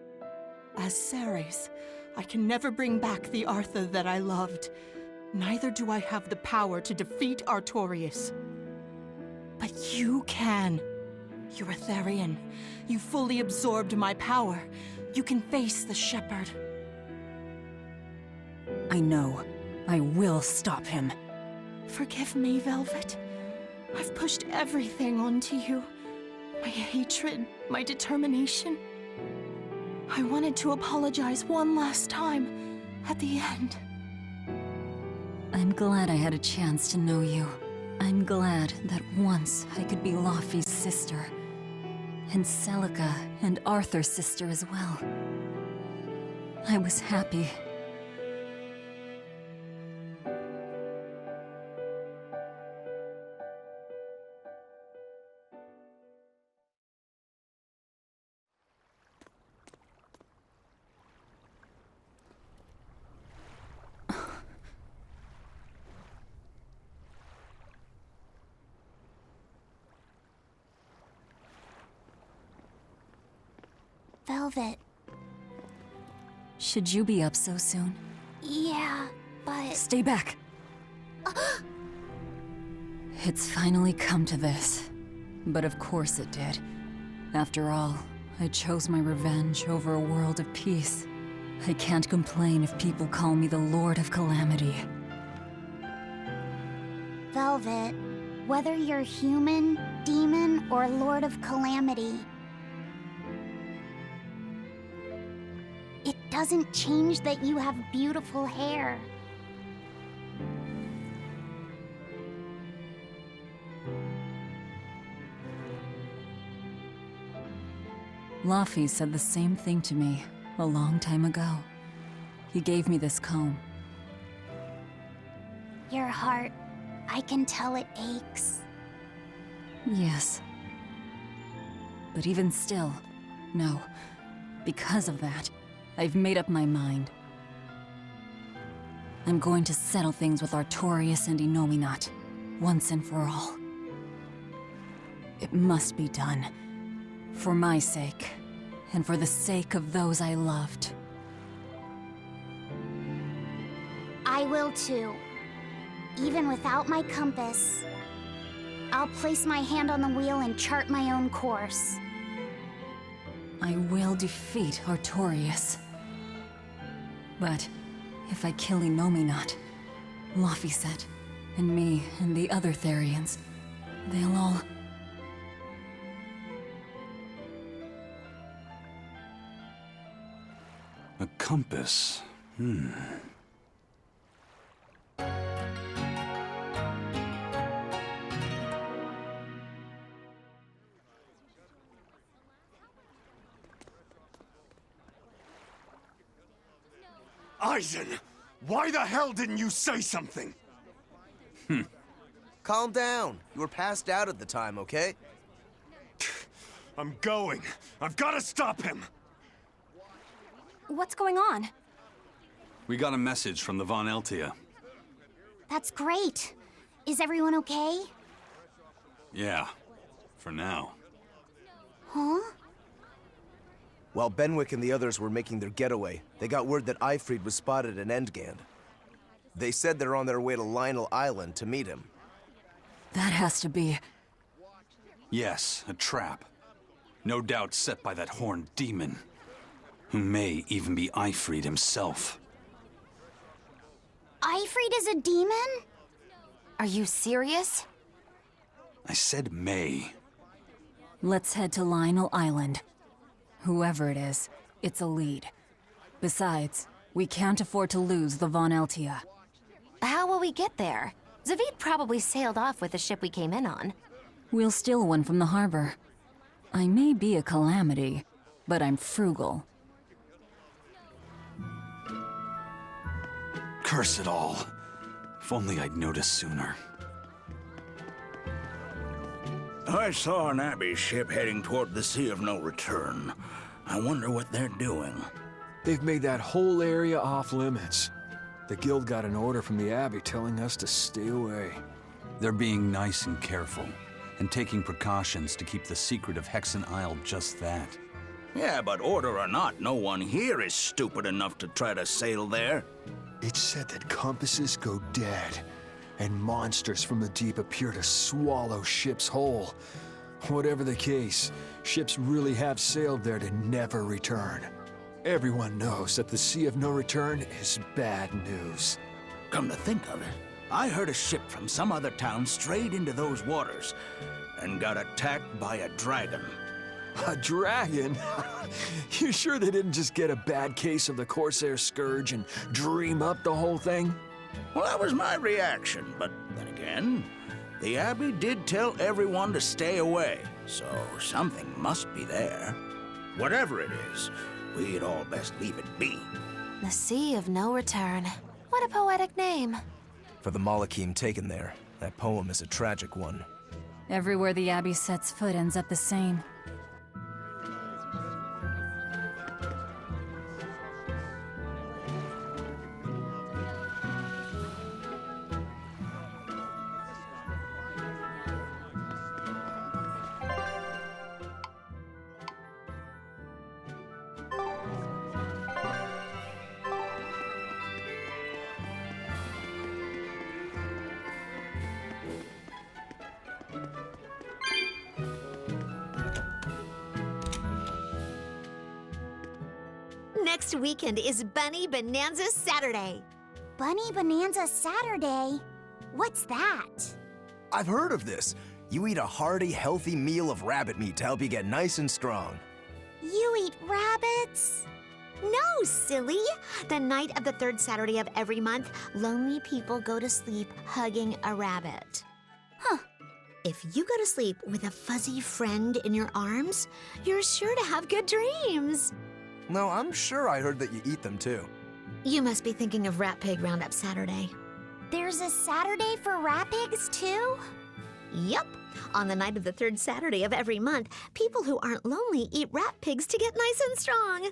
As Ceres, I can never bring back the Arthur that I loved. Neither do I have the power to defeat Artorias. But you can. You're a Therian. You fully absorbed my power. You can face the Shepherd. I know. I will stop him. Forgive me, Velvet. I've pushed everything onto you. My hatred, my determination. I wanted to apologize one last time, at the end. I'm glad I had a chance to know you. I'm glad that once I could be Laufey's sister. And Celica and Arthur's sister as well. I was happy. Velvet. Should you be up so soon? Yeah, but... Stay back! It's finally come to this. But of course it did. After all, I chose my revenge over a world of peace. I can't complain if people call me the Lord of Calamity. Velvet, whether you're human, demon, or Lord of Calamity, it doesn't change that you have beautiful hair. Laufey said the same thing to me a long time ago. He gave me this comb. Your heart, I can tell it aches. Yes. But even still, no. Because of that, I've made up my mind. I'm going to settle things with Artorias and Innominat, once and for all. It must be done. For my sake, and for the sake of those I loved. I will too. Even without my compass, I'll place my hand on the wheel and chart my own course. I will defeat Artorias. But if I kill Innominat, Laufey said, and me and the other Therians, they'll all... A compass. Eisen! Why the hell didn't you say something? Calm down. You were passed out at the time, okay? I'm going. I've got to stop him! What's going on? We got a message from the Von Eltia. That's great. Is everyone okay? Yeah, for now. Huh? While Benwick and the others were making their getaway, they got word that Eifried was spotted in Endgand. They said they're on their way to Lionel Island to meet him. That has to be... Yes, a trap. No doubt set by that horned demon, who may even be Eifried himself. Eifried is a demon? Are you serious? I said may. Let's head to Lionel Island. Whoever it is, it's a lead. Besides, we can't afford to lose the Von Eltia. How will we get there? Zavid probably sailed off with the ship we came in on. We'll steal one from the harbor. I may be a calamity, but I'm frugal. Curse it all. If only I'd noticed sooner. I saw an Abbey ship heading toward the Sea of No Return. I wonder what they're doing. They've made that whole area off limits. The Guild got an order from the Abbey telling us to stay away. They're being nice and careful, and taking precautions to keep the secret of Hexen Isle just that. Yeah, but order or not, no one here is stupid enough to try to sail there. It's said that compasses go dead, and monsters from the deep appear to swallow ships whole. Whatever the case, ships really have sailed there to never return. Everyone knows that the Sea of No Return is bad news. Come to think of it, I heard a ship from some other town strayed into those waters and got attacked by a dragon. A dragon? You sure they didn't just get a bad case of the Corsair Scourge and dream up the whole thing? Well, that was my reaction, but then again, the Abbey did tell everyone to stay away, so something must be there. Whatever it is, we'd all best leave it be. The Sea of No Return. What a poetic name. For the Malakim taken there, that poem is a tragic one. Everywhere the Abbey sets foot ends up the same. Next weekend is Bunny Bonanza Saturday. Bunny Bonanza Saturday? What's that? I've heard of this. You eat a hearty, healthy meal of rabbit meat to help you get nice and strong. You eat rabbits? No, silly. The night of the third Saturday of every month, lonely people go to sleep hugging a rabbit. Huh. If you go to sleep with a fuzzy friend in your arms, you're sure to have good dreams. No, I'm sure I heard that you eat them too. You must be thinking of Rat Pig Roundup Saturday. There's a Saturday for rat pigs too? Yup. On the night of the third Saturday of every month, people who aren't lonely eat rat pigs to get nice and strong.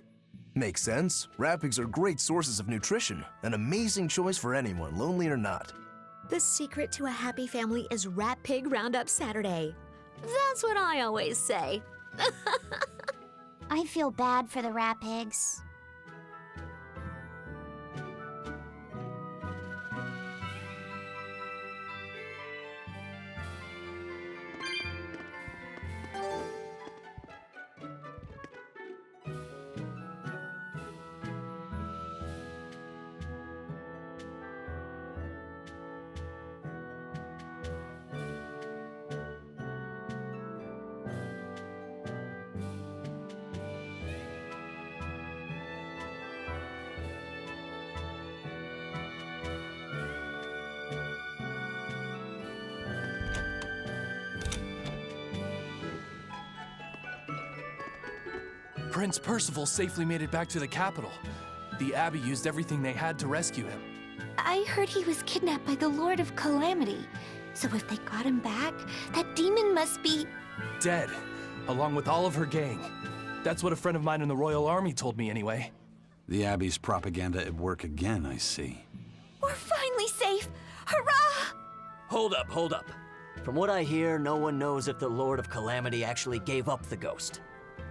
Makes sense. Rat pigs are great sources of nutrition. An amazing choice for anyone, lonely or not. The secret to a happy family is Rat Pig Roundup Saturday. That's what I always say. I feel bad for the rat pigs. Prince Percival safely made it back to the capital. The Abbey used everything they had to rescue him. I heard he was kidnapped by the Lord of Calamity. So if they got him back, that demon must be... Dead, along with all of her gang. That's what a friend of mine in the Royal Army told me anyway. The Abbey's propaganda at work again, I see. We're finally safe! Hurrah! Hold up. From what I hear, no one knows if the Lord of Calamity actually gave up the ghost.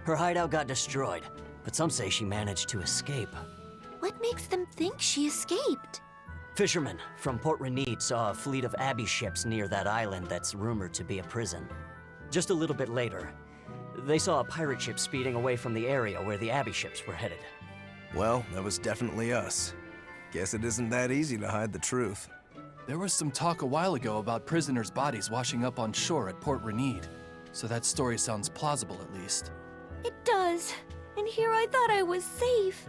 Her hideout got destroyed, but some say she managed to escape. What makes them think she escaped? Fishermen from Port Renede saw a fleet of Abbey ships near that island that's rumored to be a prison. Just a little bit later, they saw a pirate ship speeding away from the area where the Abbey ships were headed. Well, that was definitely us. Guess it isn't that easy to hide the truth. There was some talk a while ago about prisoners' bodies washing up on shore at Port Renede, so that story sounds plausible at least. It does. And here I thought I was safe.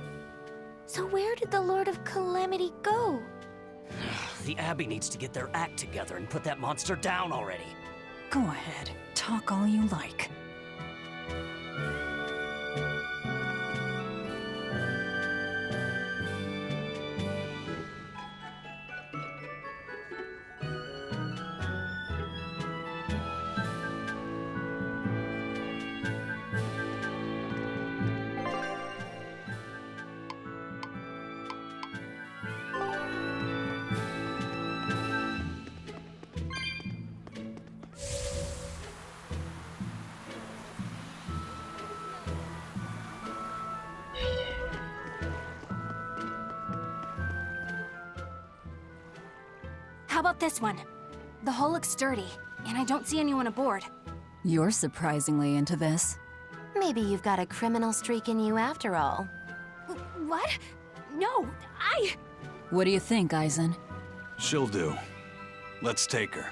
So where did the Lord of Calamity go? The Abbey needs to get their act together and put that monster down already. Go ahead. Talk all you like. How about this one? The hull looks sturdy, and I don't see anyone aboard. You're surprisingly into this. Maybe you've got a criminal streak in you after all. What? No, What do you think, Aizen? She'll do. Let's take her.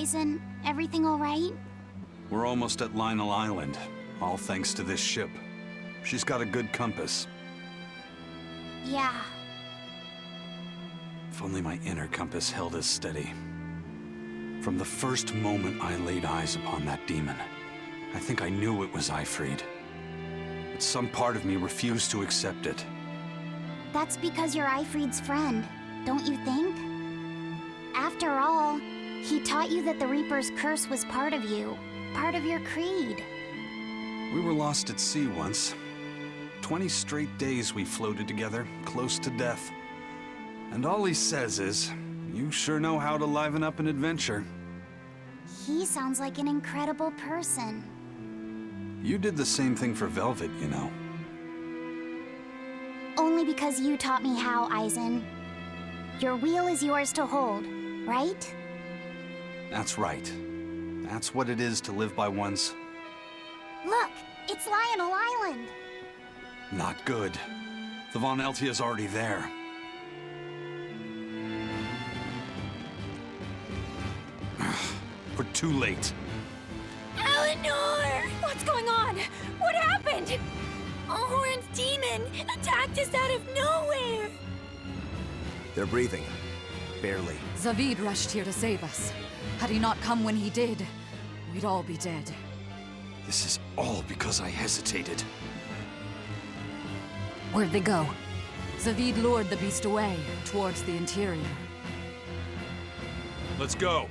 Aizen, everything all right? We're almost at Lionel Island, all thanks to this ship. She's got a good compass. Yeah. If only my inner compass held as steady. From the first moment I laid eyes upon that demon, I think I knew it was Ifrid. But some part of me refused to accept it. That's because you're Ifrid's friend, don't you think? After all, he taught you that the Reaper's curse was part of you, part of your creed. We were lost at sea once. 20 straight days we floated together, close to death. And all he says is, you sure know how to liven up an adventure. He sounds like an incredible person. You did the same thing for Velvet, you know. Only because you taught me how, Aizen. Your wheel is yours to hold, right? That's right. That's what it is to live by one's... Look, it's Lionel Island. Not good. The Von Eltia's already there. We're too late. Eleanor! What's going on? What happened? Horn's demon attacked us out of nowhere! They're breathing. Barely. Zavid rushed here to save us. Had he not come when he did, we'd all be dead. This is all because I hesitated. Where'd they go? Zavid lured the beast away, towards the interior. Let's go.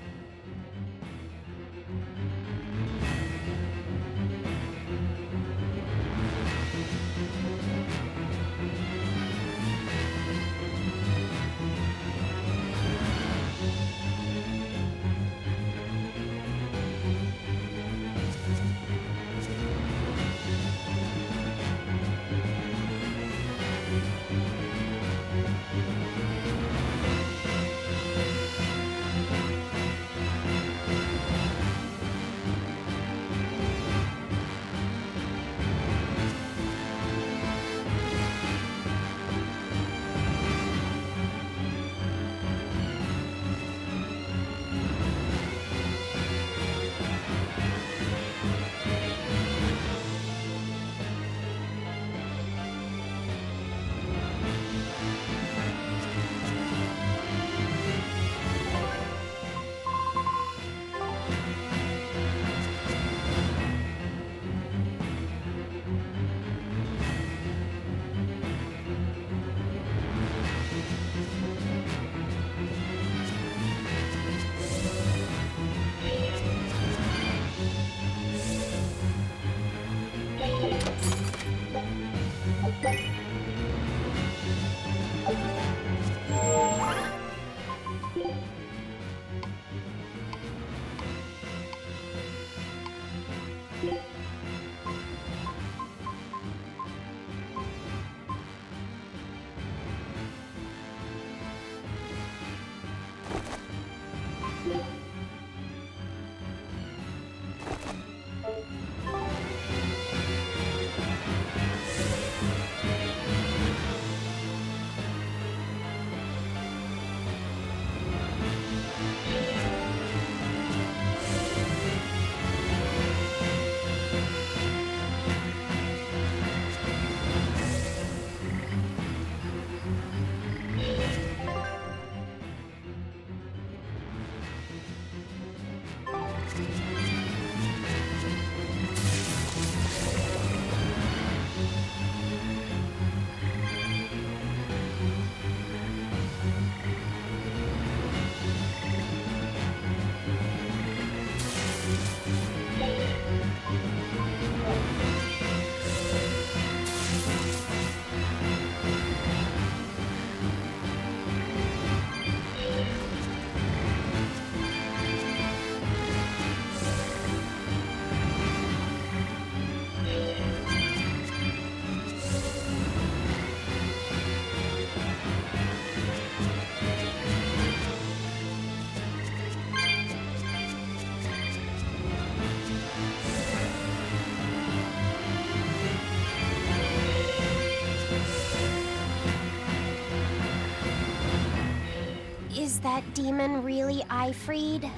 Is that demon really Ifried?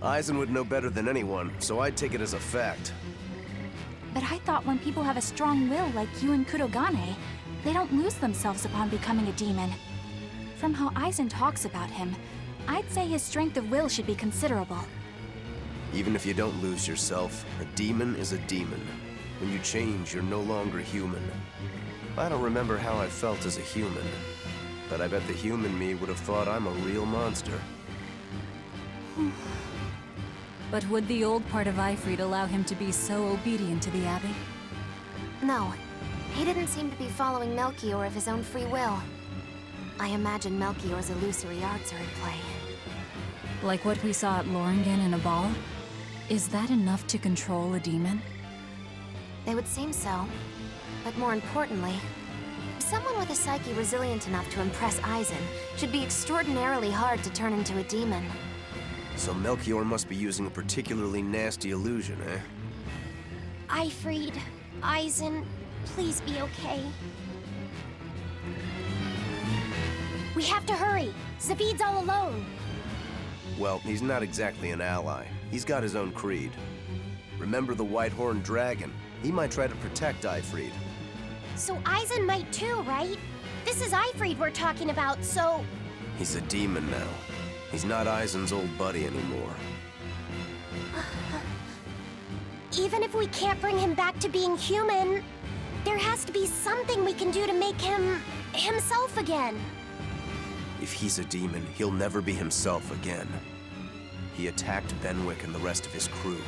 Aizen would know better than anyone, so I'd take it as a fact. But I thought when people have a strong will like you and Kurogane, they don't lose themselves upon becoming a demon. From how Aizen talks about him, I'd say his strength of will should be considerable. Even if you don't lose yourself, a demon is a demon. When you change, you're no longer human. I don't remember how I felt as a human, but I bet the human me would have thought I'm a real monster. But would the old part of Ifried allow him to be so obedient to the Abbey? No, he didn't seem to be following Melchior of his own free will. I imagine Melchior's illusory arts are at play. Like what we saw at Loringen in a ball? Is that enough to control a demon? They would seem so. But more importantly, someone with a psyche resilient enough to impress Aizen should be extraordinarily hard to turn into a demon. So Melchior must be using a particularly nasty illusion, eh? Ifried, Aizen, please be okay. We have to hurry. Zavid's all alone. Well, he's not exactly an ally. He's got his own creed. Remember the White-Horned Dragon? He might try to protect Ifried. So Aizen might too, right? This is Ifried we're talking about, so... He's a demon now. He's not Aizen's old buddy anymore. Even if we can't bring him back to being human, there has to be something we can do to make him... himself again. If he's a demon, he'll never be himself again. He attacked Benwick and the rest of his crew.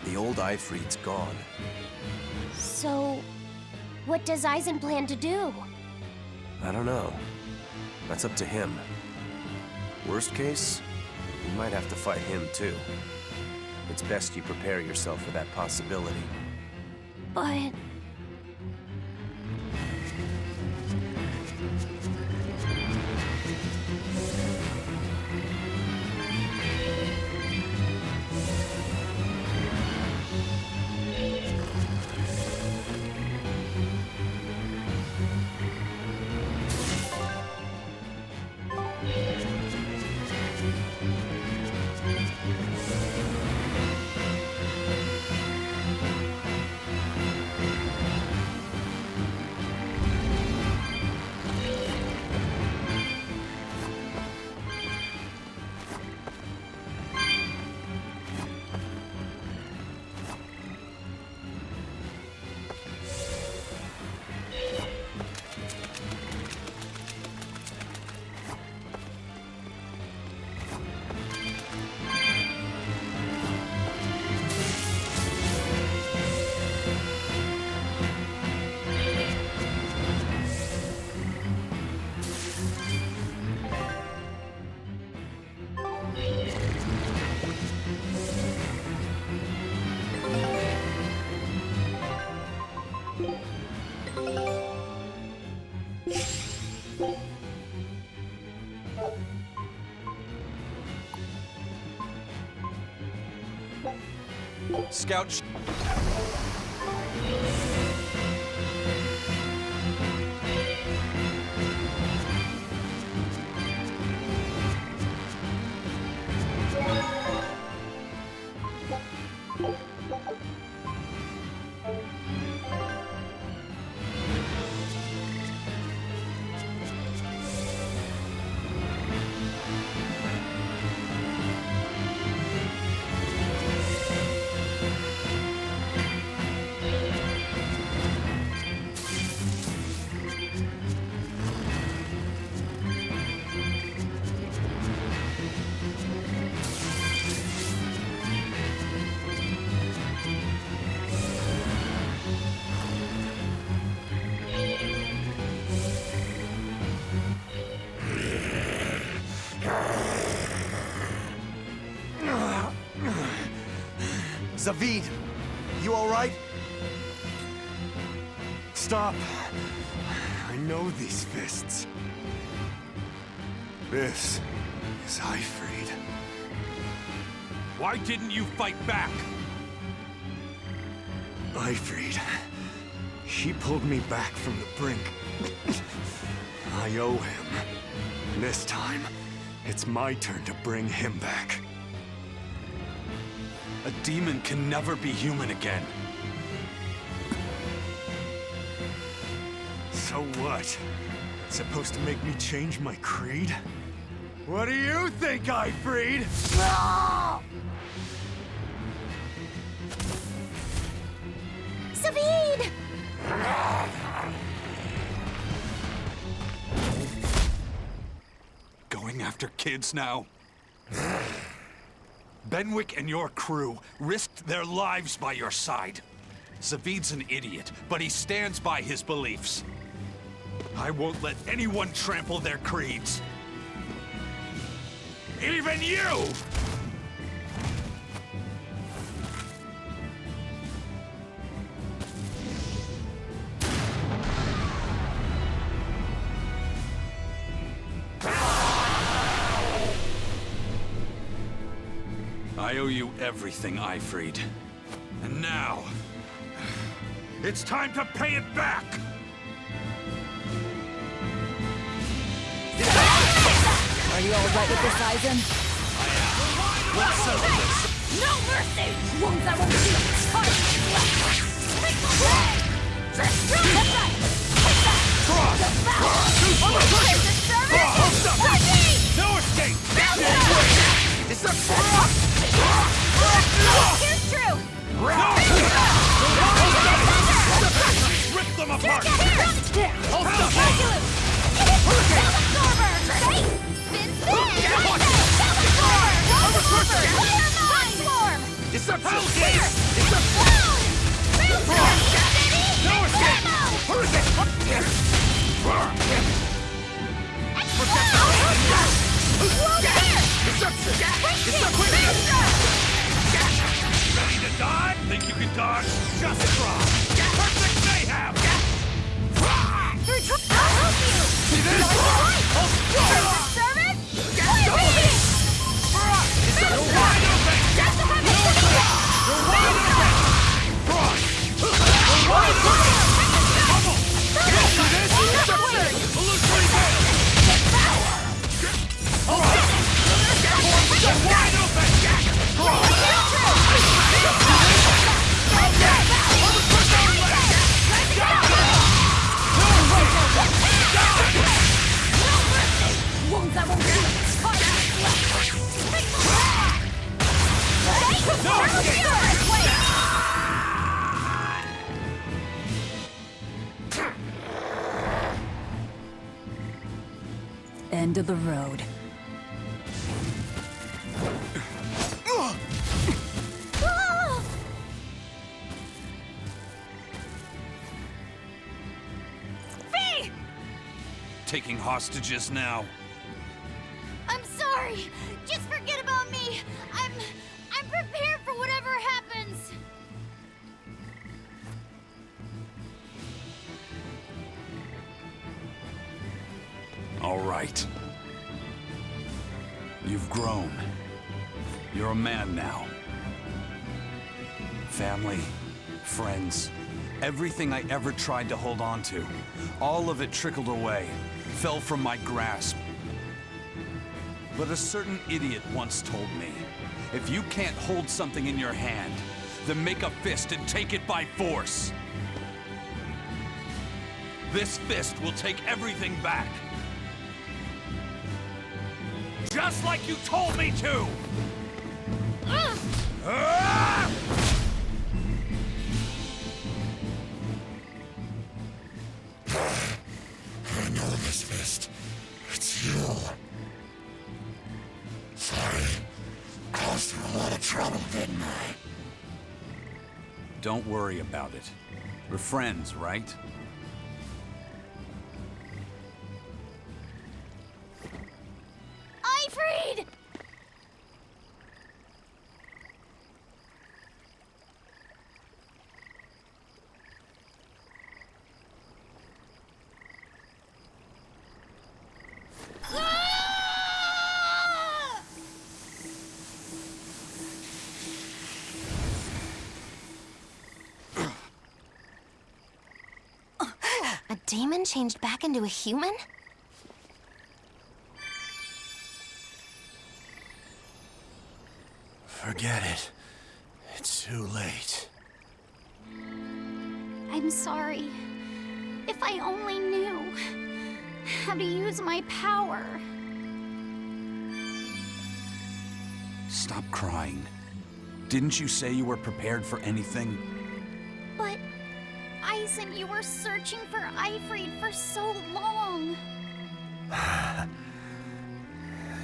The old Ifried's gone. So... what does Aizen plan to do? I don't know. That's up to him. Worst case, you might have to fight him too. It's best you prepare yourself for that possibility. But... Scout. Zavid, you all right? Stop. I know these fists. This is Ifrid. Why didn't you fight back? Ifrid. She pulled me back from the brink. I owe him. This time, it's my turn to bring him back. A demon can never be human again. So what? It's supposed to make me change my creed? What do you think, Ifrid? Zavid! Going after kids now? Benwick and your crew risked their lives by your side. Zavid's an idiot, but he stands by his beliefs. I won't let anyone trample their creeds. Even you! I owe you everything, Ifrid. And now, it's time to pay it back! Are you all right with this, Aizen? Let's settle this! No mercy! No escape! It's a Here's true! Rip them apart! Ready to die? Think you can dodge? Just try! Perfect mayhem! I'll help you! See this? Servant? You're wide open! You're wide open! Bubble! See this? Illusory veil! You're wide open! End of the road. Taking hostages now. I'm sorry. Just forget about me. I'm prepared for whatever happens. All right. You've grown. You're a man now. Family, friends, everything I ever tried to hold on to. All of it trickled away, fell from my grasp. But a certain idiot once told me, if you can't hold something in your hand, then make a fist and take it by force. This fist will take everything back. Just like you told me to! Ah! I know this fist. It's you. Sorry. Caused you a lot of trouble, didn't I? Don't worry about it. We're friends, right? Ifrid! A demon changed back into a human? Forget it. It's too late. I'm sorry. If I only knew how to use my power. Stop crying. Didn't you say you were prepared for anything? But, Aizen, you were searching for Ifrid for so long.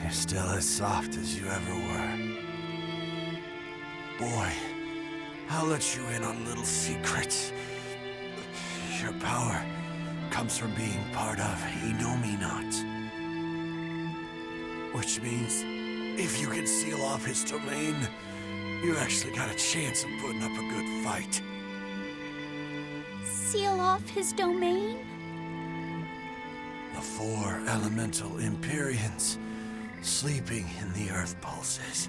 You're still as soft as you ever were. Boy, I'll let you in on little secrets. Your power comes from being part of Inomihnat. Which means, if you can seal off his domain, you actually got a chance of putting up a good fight. Seal off his domain? The 4 elemental Empyreans sleeping in the earth pulses.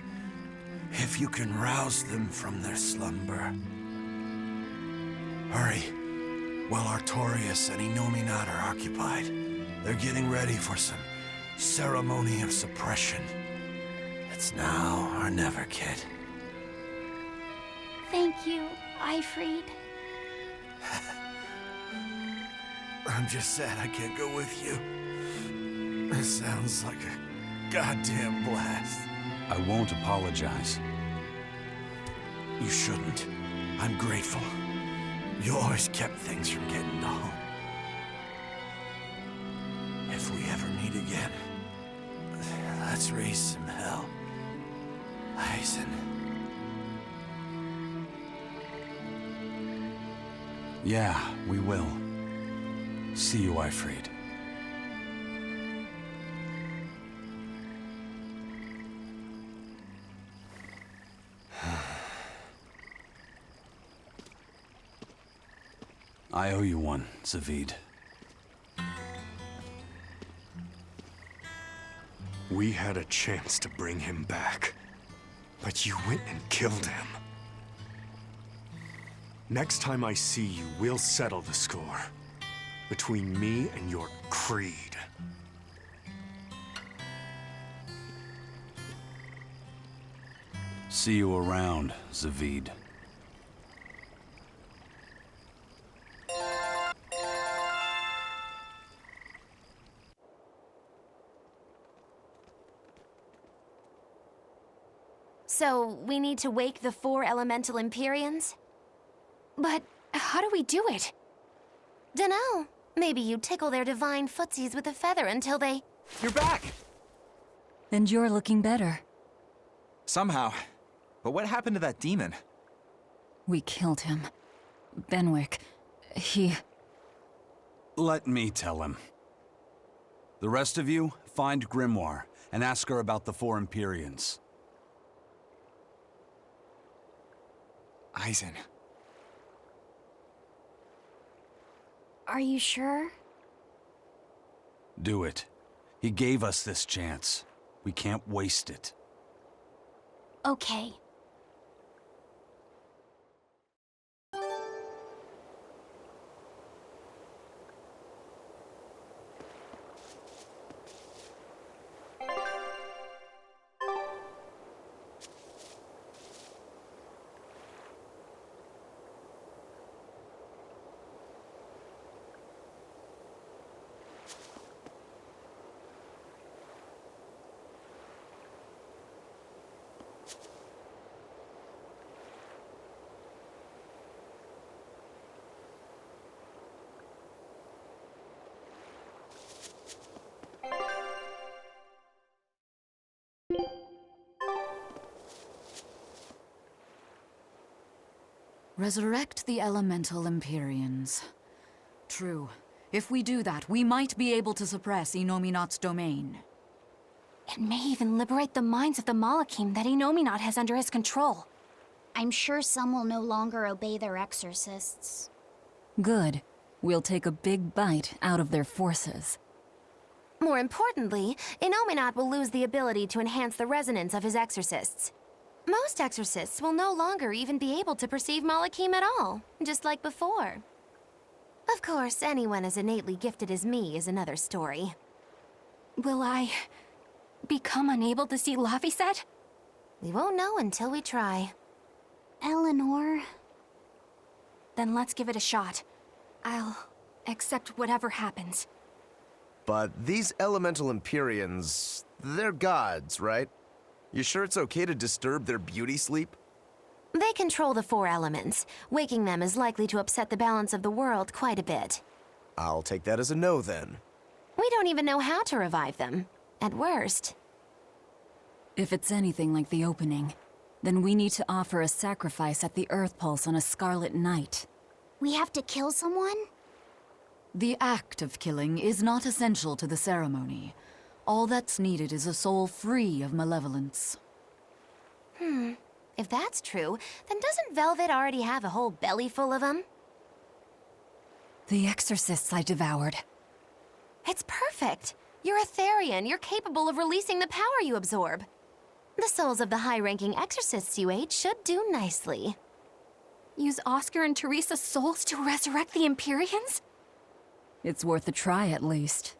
If you can rouse them from their slumber. Hurry, while Artorias and Inomihnat are occupied. They're getting ready for some ceremony of suppression. It's now or never, kid. Thank you, Ifrid. I'm just sad I can't go with you. It sounds like a goddamn blast. I won't apologize. You shouldn't. I'm grateful. You always kept things from getting to home. If we ever meet again, let's raise some hell. Aizen. Yeah, we will. See you, Ifrid. I owe you one, Zaveid. We had a chance to bring him back, but you went and killed him. Next time I see you, we'll settle the score between me and your creed. See you around, Zaveid. So, we need to wake the 4 elemental Empyreans? But how do we do it? Dunno. Maybe you tickle their divine footsies with a feather until they... You're back! And you're looking better. Somehow. But what happened to that demon? We killed him. Benwick, he... Let me tell him. The rest of you, find Grimoire and ask her about the 4 Empyreans. Aizen. Are you sure? Do it. He gave us this chance. We can't waste it. Okay. Resurrect the elemental Empyreans. True. If we do that, we might be able to suppress Inominat's domain. It may even liberate the minds of the Malachim that Inominat has under his control. I'm sure some will no longer obey their exorcists. Good. We'll take a big bite out of their forces. More importantly, Inominat will lose the ability to enhance the resonance of his exorcists. Most exorcists will no longer even be able to perceive Malachim at all, just like before. Of course, anyone as innately gifted as me is another story. Will I become unable to see Laphicet? We won't know until we try. Eleanor... Then let's give it a shot. I'll accept whatever happens. But these elemental Empyreans, they're gods, right? You sure it's okay to disturb their beauty sleep? They control the 4 elements. Waking them is likely to upset the balance of the world quite a bit. I'll take that as a no, then. We don't even know how to revive them. At worst. If it's anything like the opening, then we need to offer a sacrifice at the Earth Pulse on a Scarlet Night. We have to kill someone? The act of killing is not essential to the ceremony. All that's needed is a soul free of malevolence. If that's true, then doesn't Velvet already have a whole belly full of them? The exorcists I devoured. It's perfect! You're a Therian. You're capable of releasing the power you absorb. The souls of the high-ranking exorcists you ate should do nicely. Use Oscar and Teresa's souls to resurrect the Empyreans? It's worth a try, at least.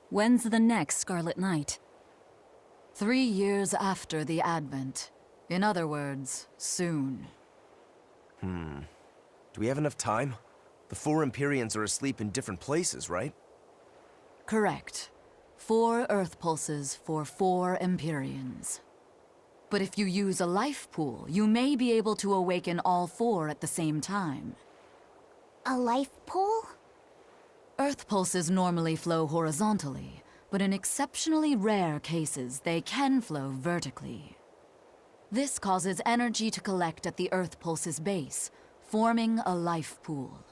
When's the next Scarlet Night? 3 years after the Advent. In other words, soon. Do we have enough time? The 4 Empyreans are asleep in different places, right? Correct. 4 Earth Pulses for 4 Empyreans. But if you use a life pool, you may be able to awaken all 4 at the same time. A life pool? Earth Pulses normally flow horizontally, but in exceptionally rare cases, they can flow vertically. This causes energy to collect at the Earth Pulse's base, forming a life pool.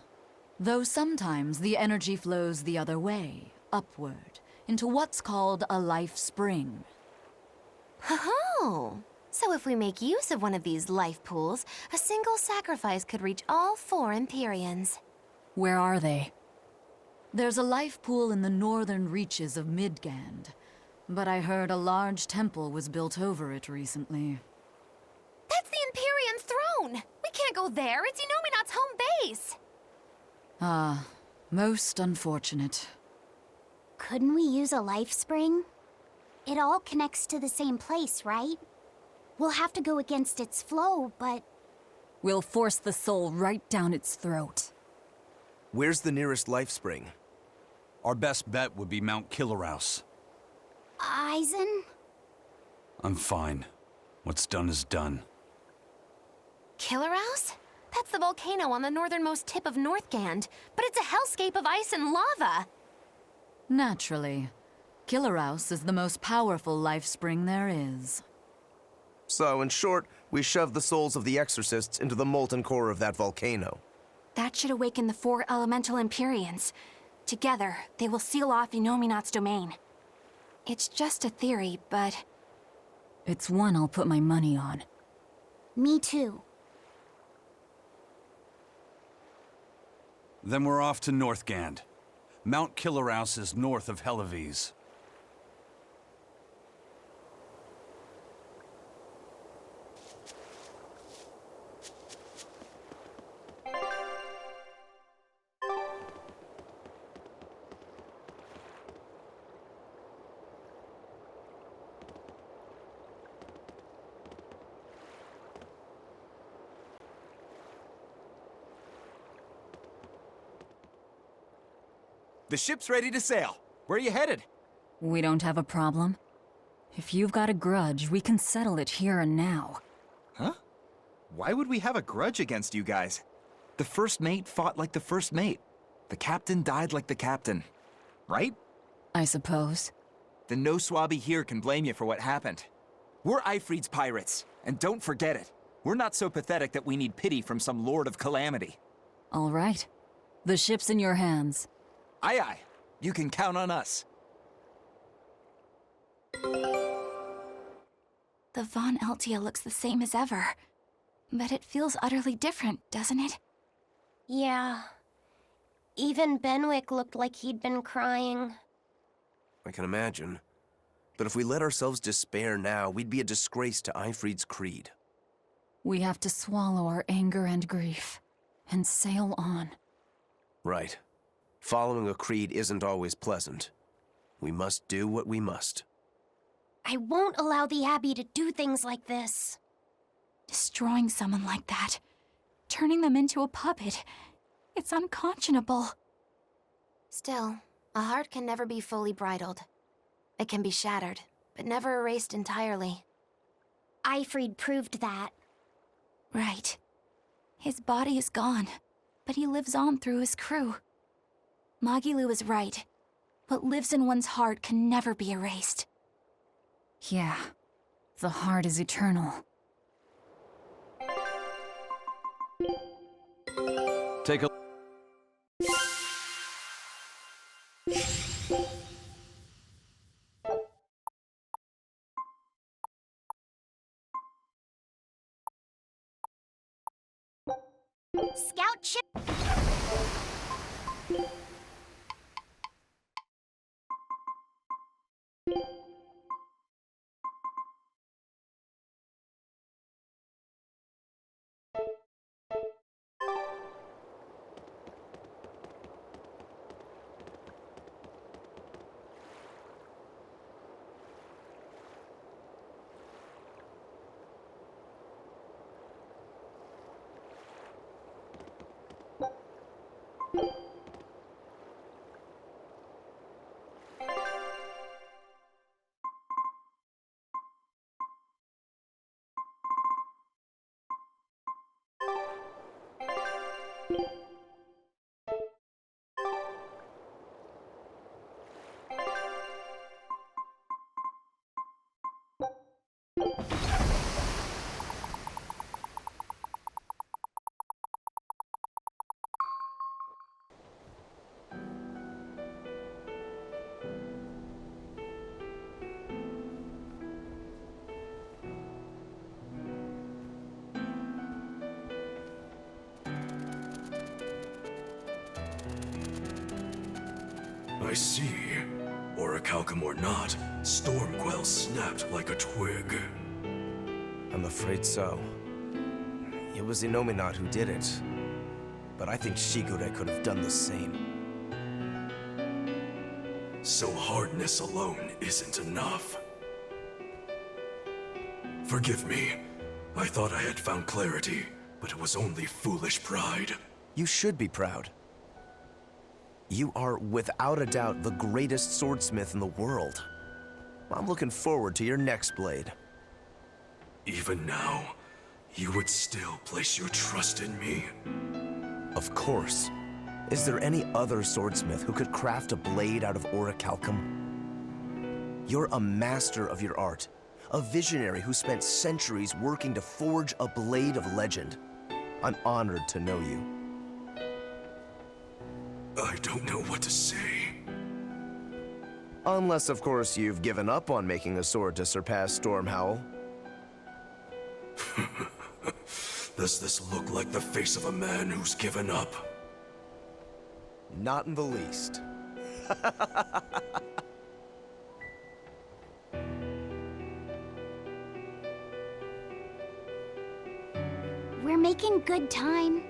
Though sometimes the energy flows the other way, upward, into what's called a life spring. Oh, so if we make use of one of these life pools, a single sacrifice could reach all 4 Empyreans. Where are they? There's a life pool in the northern reaches of Midgand, but I heard a large temple was built over it recently. That's the Empyrean throne! We can't go there, it's Inominat's home base! Ah, most unfortunate. Couldn't we use a life spring? It all connects to the same place, right? We'll have to go against its flow, but... We'll force the soul right down its throat. Where's the nearest life spring? Our best bet would be Mount Killerhouse. Eisen? I'm fine. What's done is done. Killerhouse? That's the volcano on the northernmost tip of Northgand, but it's a hellscape of ice and lava! Naturally. Killerhouse is the most powerful life spring there is. So, in short, we shove the souls of the exorcists into the molten core of that volcano. That should awaken the 4 elemental Empyreans. Together, they will seal off Inominat's domain. It's just a theory, but... It's one I'll put my money on. Me too. Then we're off to Northgand. Mount Killerhouse is north of Helives. The ship's ready to sail. Where are you headed? We don't have a problem. If you've got a grudge, we can settle it here and now. Huh? Why would we have a grudge against you guys? The first mate fought like the first mate. The captain died like the captain. Right? I suppose. Then no swabby here can blame you for what happened. We're Ifreed's pirates, and don't forget it. We're not so pathetic that we need pity from some Lord of Calamity. All right. The ship's in your hands. Aye aye. You can count on us. The Von Eltia looks the same as ever. But it feels utterly different, doesn't it? Yeah. Even Benwick looked like he'd been crying. I can imagine. But if we let ourselves despair now, we'd be a disgrace to Aifread's creed. We have to swallow our anger and grief, and sail on. Right. Following a creed isn't always pleasant. We must do what we must. I won't allow the Abbey to do things like this. Destroying someone like that, turning them into a puppet, it's unconscionable. Still, a heart can never be fully bridled. It can be shattered, but never erased entirely. Aifread proved that. Right. His body is gone, but he lives on through his crew. Magilu is right. What lives in one's heart can never be erased. Yeah, the heart is eternal. Take a... Scout ship! I see. Orichalcum or not, Stormquell snapped like a twig. I'm afraid so. It was Inominat who did it. But I think Shigure could have done the same. So hardness alone isn't enough. Forgive me. I thought I had found clarity, but it was only foolish pride. You should be proud. You are, without a doubt, the greatest swordsmith in the world. I'm looking forward to your next blade. Even now, you would still place your trust in me? Of course. Is there any other swordsmith who could craft a blade out of orichalcum? You're a master of your art, a visionary who spent centuries working to forge a blade of legend. I'm honored to know you. I don't know what to say. Unless, of course, you've given up on making a sword to surpass Stormhowl. Does this look like the face of a man who's given up? Not in the least. We're making good time.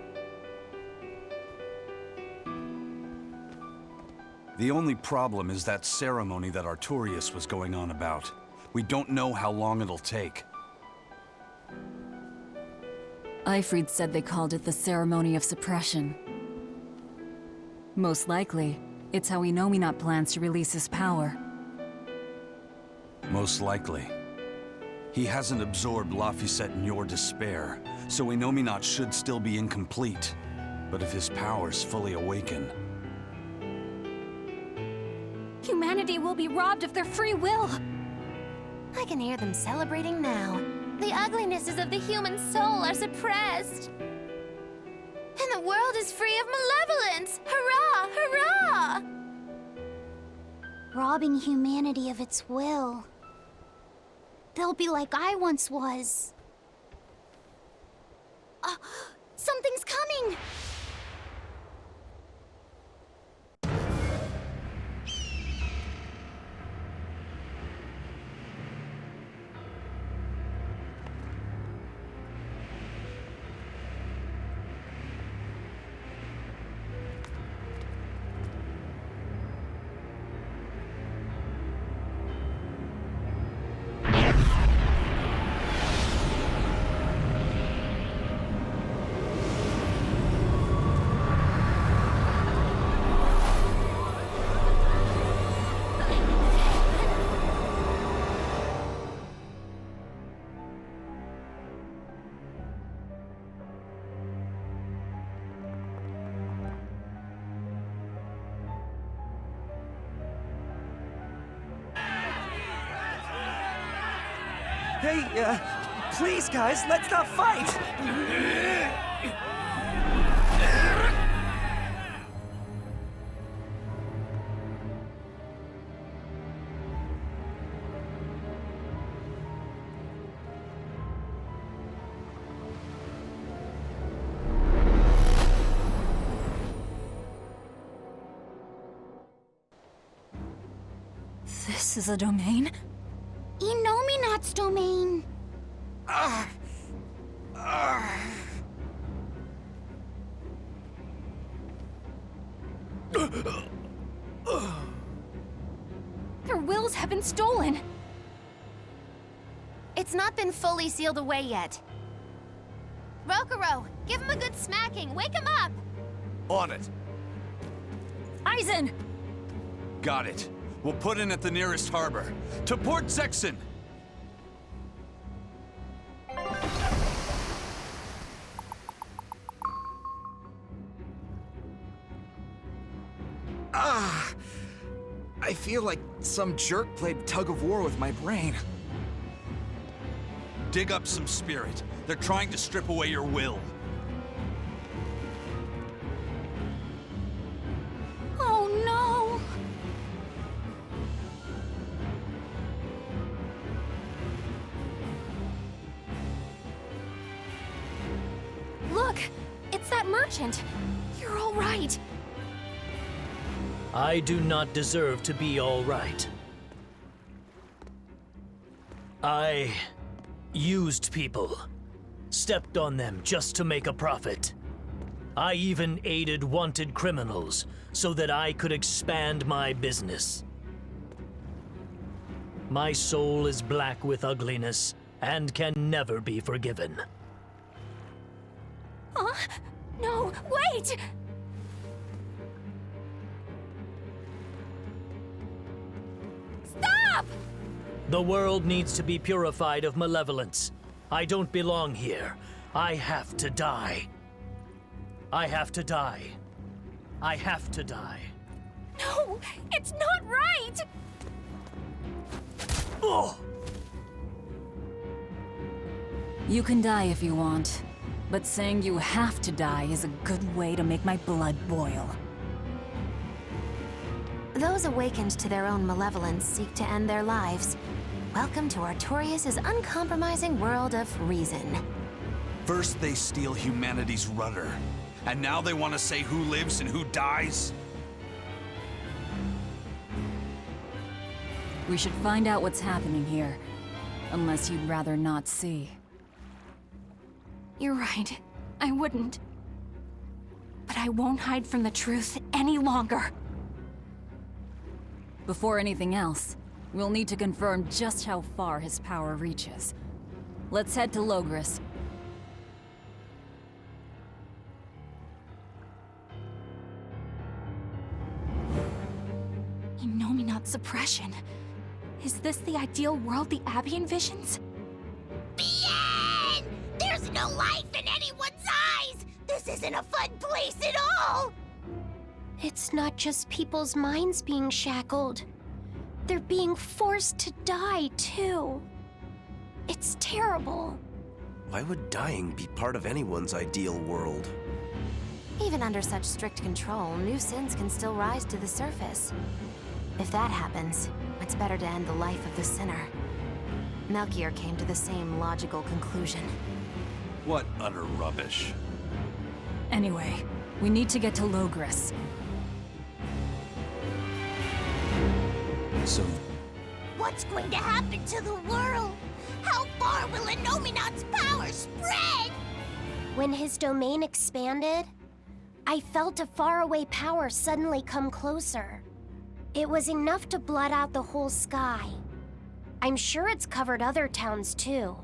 The only problem is that ceremony that Artorias was going on about. We don't know how long it'll take. Aifread said they called it the Ceremony of Suppression. Most likely, it's how Inominat plans to release his power. Most likely. He hasn't absorbed Laphicet in your despair, so Inominat should still be incomplete. But if his powers fully awaken... Humanity will be robbed of their free will! I can hear them celebrating now. The uglinesses of the human soul are suppressed. And the world is free of malevolence! Hurrah! Hurrah! Robbing humanity of its will. They'll be like I once was. Something's coming! Hey, please, guys, let's not fight! This is a domain? Inominat's domain. Their wills have been stolen. It's not been fully sealed away yet. Rokuro, give him a good smacking. Wake him up! On it. Aizen! Got it. We'll put in at the nearest harbor. To Port Zexin! I feel like some jerk played tug of war with my brain. Dig up some spirit. They're trying to strip away your will. Oh no! Look, it's that merchant. You're all right. I do not deserve to be all right. I used people, stepped on them just to make a profit. I even aided wanted criminals so that I could expand my business. My soul is black with ugliness and can never be forgiven. No, wait! Stop! The world needs to be purified of malevolence. I don't belong here. I have to die. I have to die. I have to die. No, it's not right! Oh! You can die if you want, but saying you have to die is a good way to make my blood boil. Those awakened to their own malevolence seek to end their lives. Welcome to Artorias' uncompromising world of reason. First they steal humanity's rudder, and now they want to say who lives and who dies? We should find out what's happening here, unless you'd rather not see. You're right. I wouldn't. But I won't hide from the truth any longer. Before anything else, we'll need to confirm just how far his power reaches. Let's head to Logris. Inominat suppression. Is this the ideal world the Abbey envisions? Bien! There's no life in anyone's eyes! This isn't a fun place at all! It's not just people's minds being shackled. They're being forced to die, too. It That's terrible. Why would dying be part of anyone's ideal world? Even under such strict control, new sins can still rise to the surface. If that happens, it's better to end the life of the sinner. Melchior came to the same logical conclusion. What utter rubbish. Anyway, we need to get to Logris. So, What's going to happen to the world? How far will Innominat's power spread? When his domain expanded, I felt a faraway power suddenly come closer. It was enough to blot out the whole sky. I'm sure it's covered other towns too.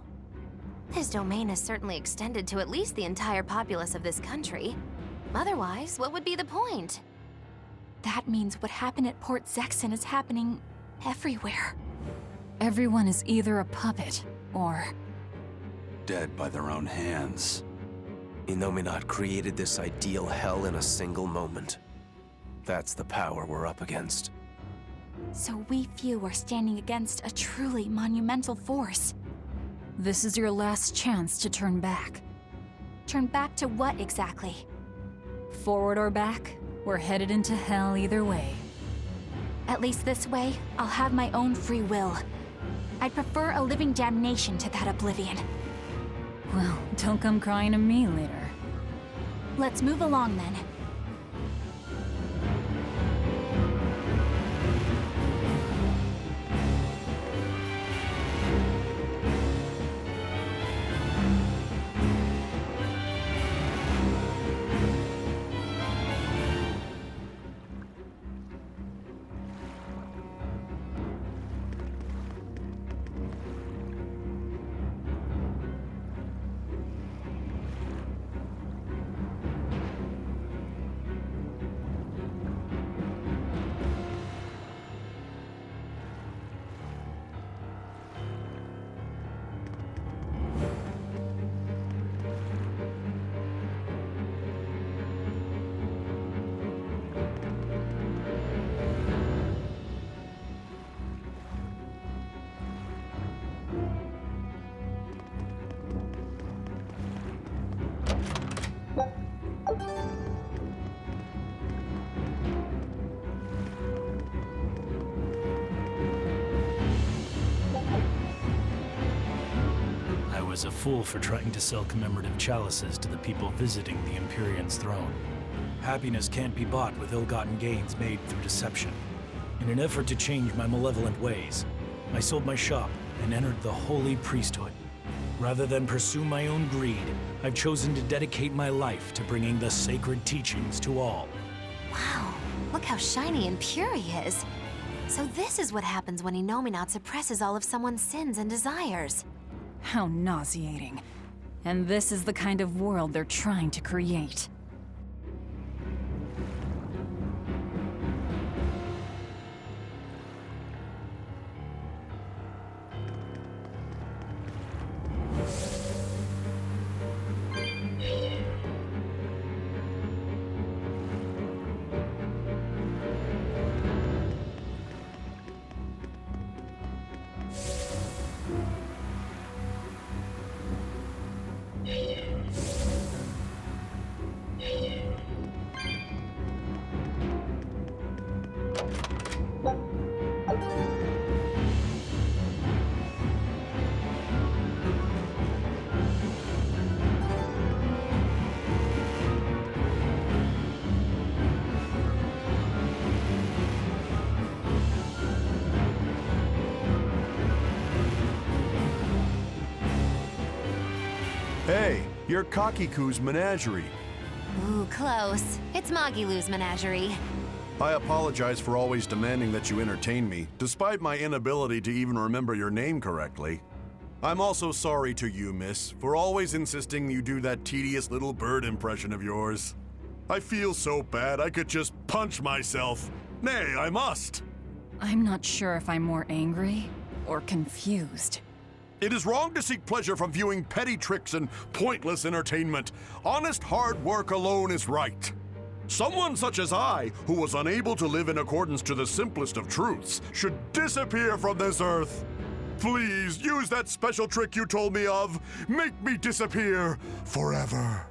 His domain has certainly extended to at least the entire populace of this country. Otherwise, what would be the point? That means what happened at Port Zexen is happening everywhere. Everyone is either a puppet, or... dead by their own hands. Innominat created this ideal hell in a single moment. That's the power we're up against. So we few are standing against a truly monumental force. This is your last chance to turn back. Turn back to what exactly? Forward or back, we're headed into hell either way. At least this way, I'll have my own free will. I'd prefer a living damnation to that oblivion. Well, don't come crying to me later. Let's move along then. I was a fool for trying to sell commemorative chalices to the people visiting the Empyrean's throne. Happiness can't be bought with ill-gotten gains made through deception. In an effort to change my malevolent ways, I sold my shop and entered the holy priesthood. Rather than pursue my own greed, I've chosen to dedicate my life to bringing the sacred teachings to all. Wow, look how shiny and pure he is. So this is what happens when Innominat suppresses all of someone's sins and desires. How nauseating. And this is the kind of world they're trying to create. Hey, you're Kakiku's menagerie. Ooh, close. It's Magilu's menagerie. I apologize for always demanding that you entertain me, despite my inability to even remember your name correctly. I'm also sorry to you, miss, for always insisting you do that tedious little bird impression of yours. I feel so bad I could just punch myself. Nay, I must. I'm not sure if I'm more angry or confused. It is wrong to seek pleasure from viewing petty tricks and pointless entertainment. Honest hard work alone is right. Someone such as I, who was unable to live in accordance to the simplest of truths, should disappear from this earth. Please, use that special trick you told me of. Make me disappear forever.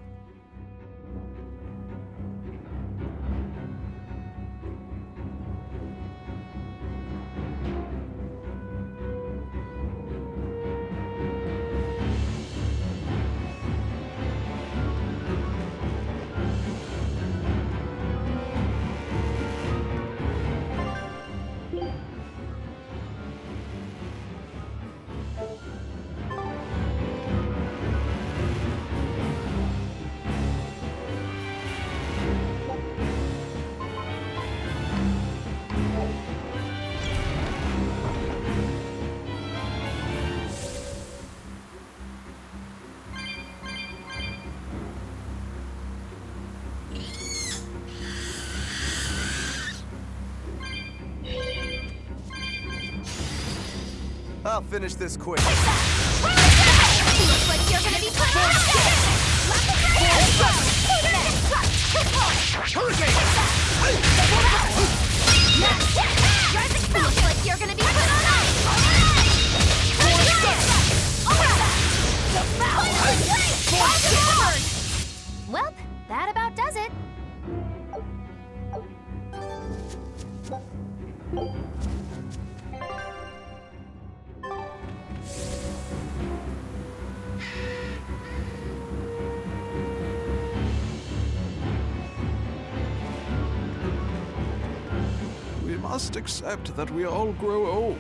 I'll finish this quick. Looks like you're gonna be put on Hurricane! Looks like you're gonna be put on Well, that about does it. We must accept that we all grow old.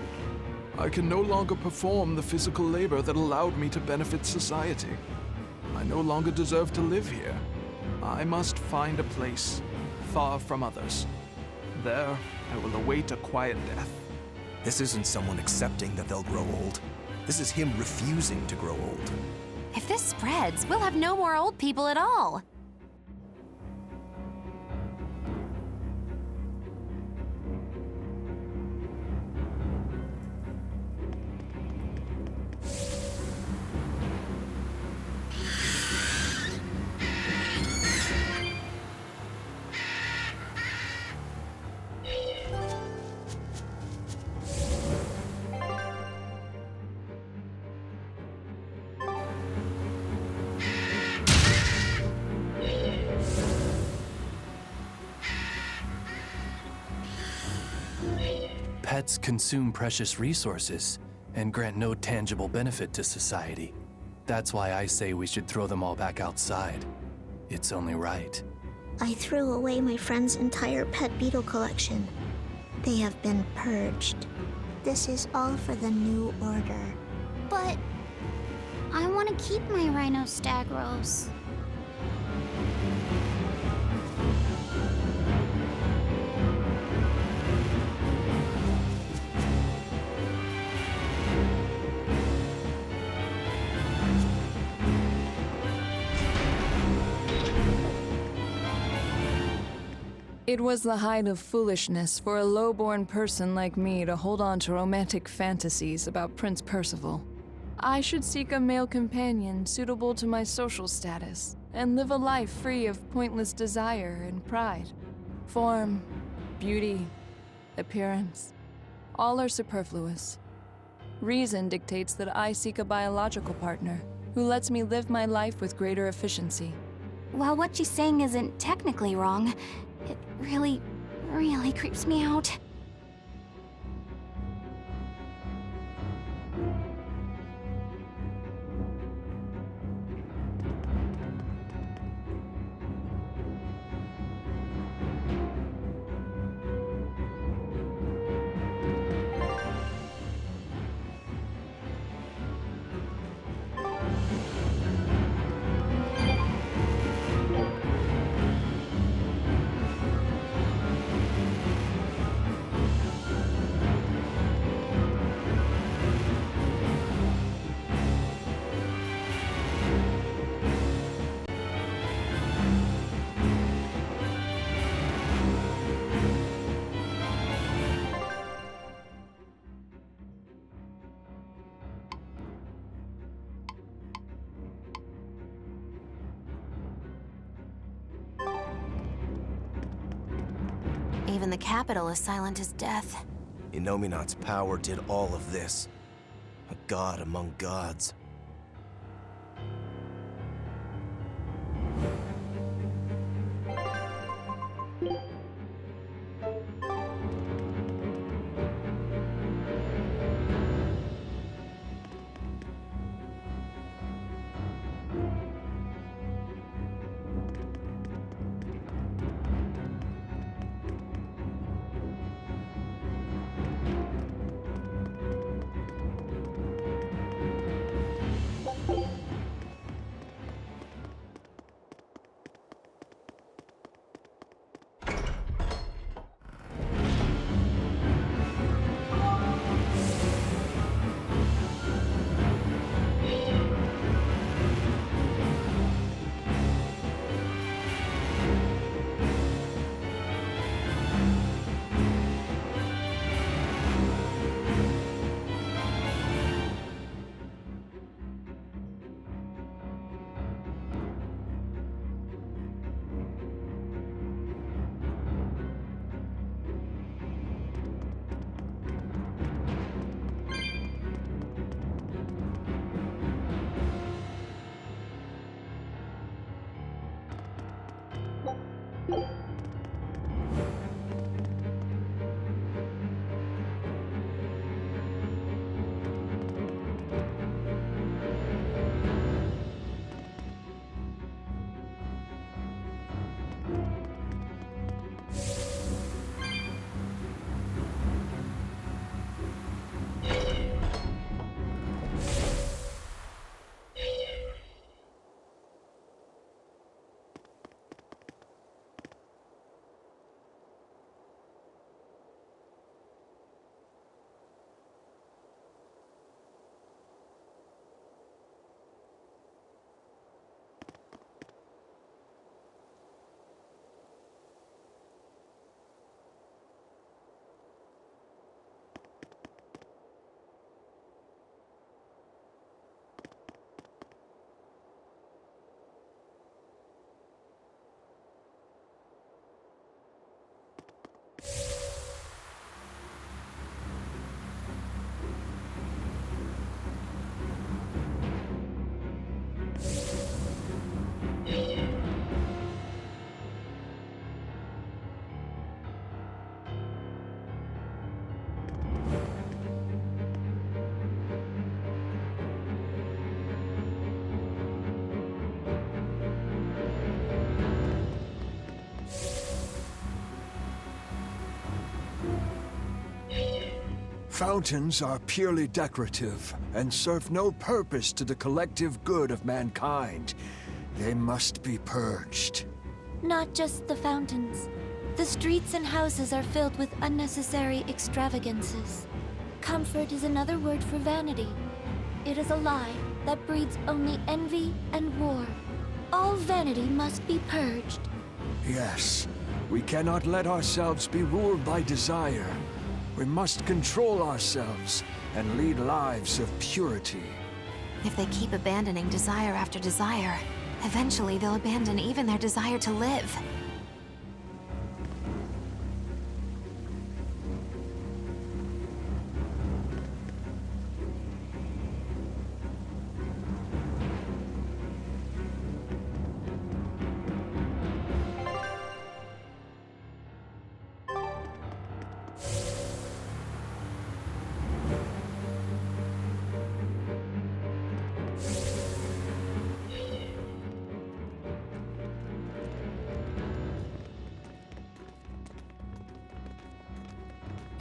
I can no longer perform the physical labor that allowed me to benefit society. I no longer deserve to live here. I must find a place far from others. There, I will await a quiet death. This isn't someone accepting that they'll grow old. This is him refusing to grow old. If this spreads, we'll have no more old people at all. Pets consume precious resources and grant no tangible benefit to society. That's why I say we should throw them all back outside. It's only right. I threw away my friend's entire pet beetle collection. They have been purged. This is all for the new order. But I want to keep my rhinostagros. It was the height of foolishness for a low-born person like me to hold on to romantic fantasies about Prince Percival. I should seek a male companion suitable to my social status, and live a life free of pointless desire and pride. Form, beauty, appearance, all are superfluous. Reason dictates that I seek a biological partner who lets me live my life with greater efficiency. While what she's saying isn't technically wrong, it really creeps me out. Even the capital is silent as death. Inominat's power did all of this. god among gods. Fountains are purely decorative and serve no purpose to the collective good of mankind. They must be purged. Not just the fountains. The streets and houses are filled with unnecessary extravagances. Comfort is another word for vanity. It is a lie that breeds only envy and war. All vanity must be purged. Yes, we cannot let ourselves be ruled by desire. We must control ourselves and lead lives of purity. If they keep abandoning desire after desire, eventually they'll abandon even their desire to live.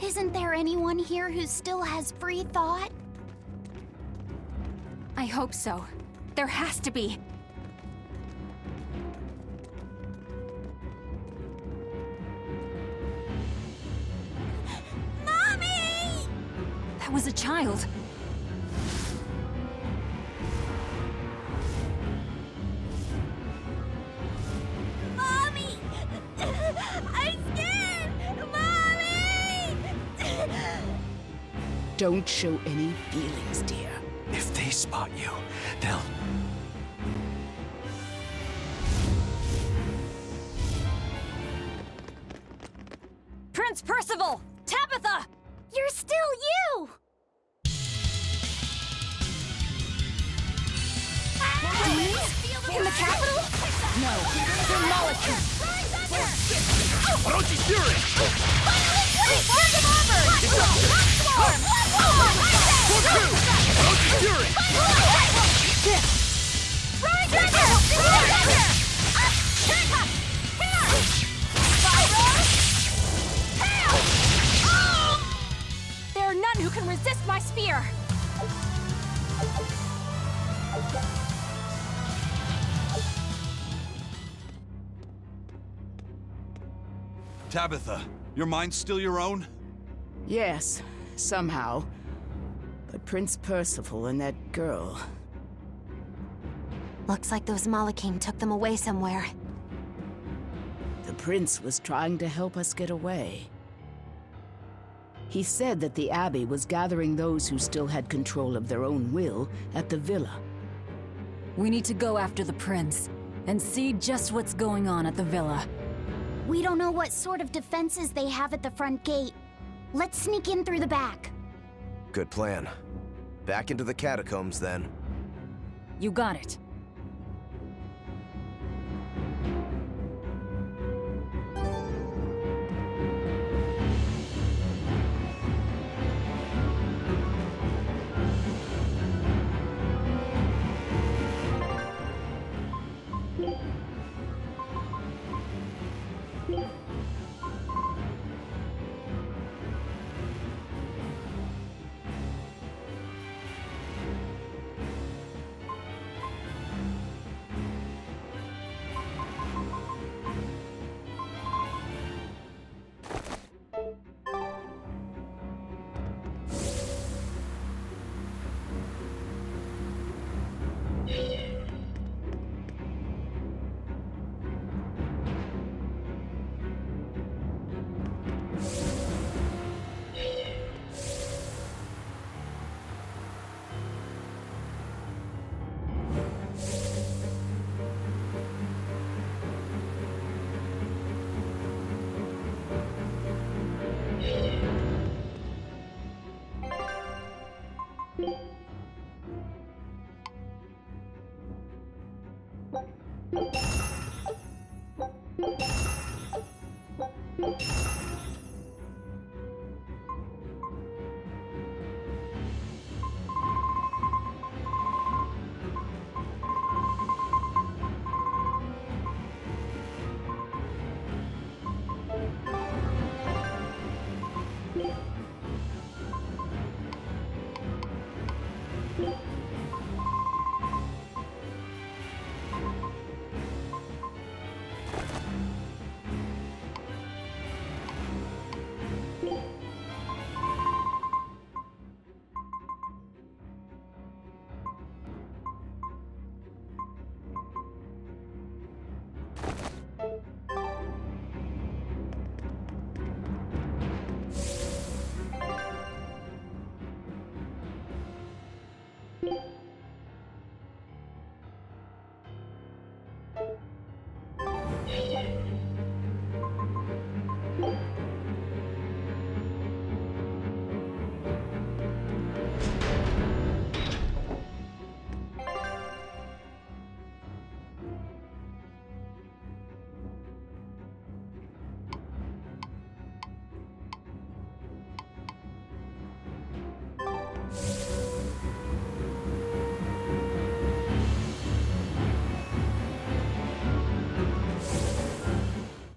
Isn't there anyone here who still has free thought? I hope so. There has to be. Mommy! That was a child. Mommy! I'm scared! Mommy! Don't show any feelings, dear. If they spot you, they'll... Prince Percival! Tabitha! You're still you! In the capital? No, they're molecules. Orochi Fury! Orochi Fury! There are none who can resist my spear! Tabitha, your mind's still your own? Yes, somehow. But Prince Percival and that girl... Looks like those Malachim took them away somewhere. The prince was trying to help us get away. He said that the Abbey was gathering those who still had control of their own will at the villa. We need to go after the prince, and see just what's going on at the villa. We don't know what sort of defenses they have at the front gate. Let's sneak in through the back. Good plan. Back into the catacombs, then. You got it.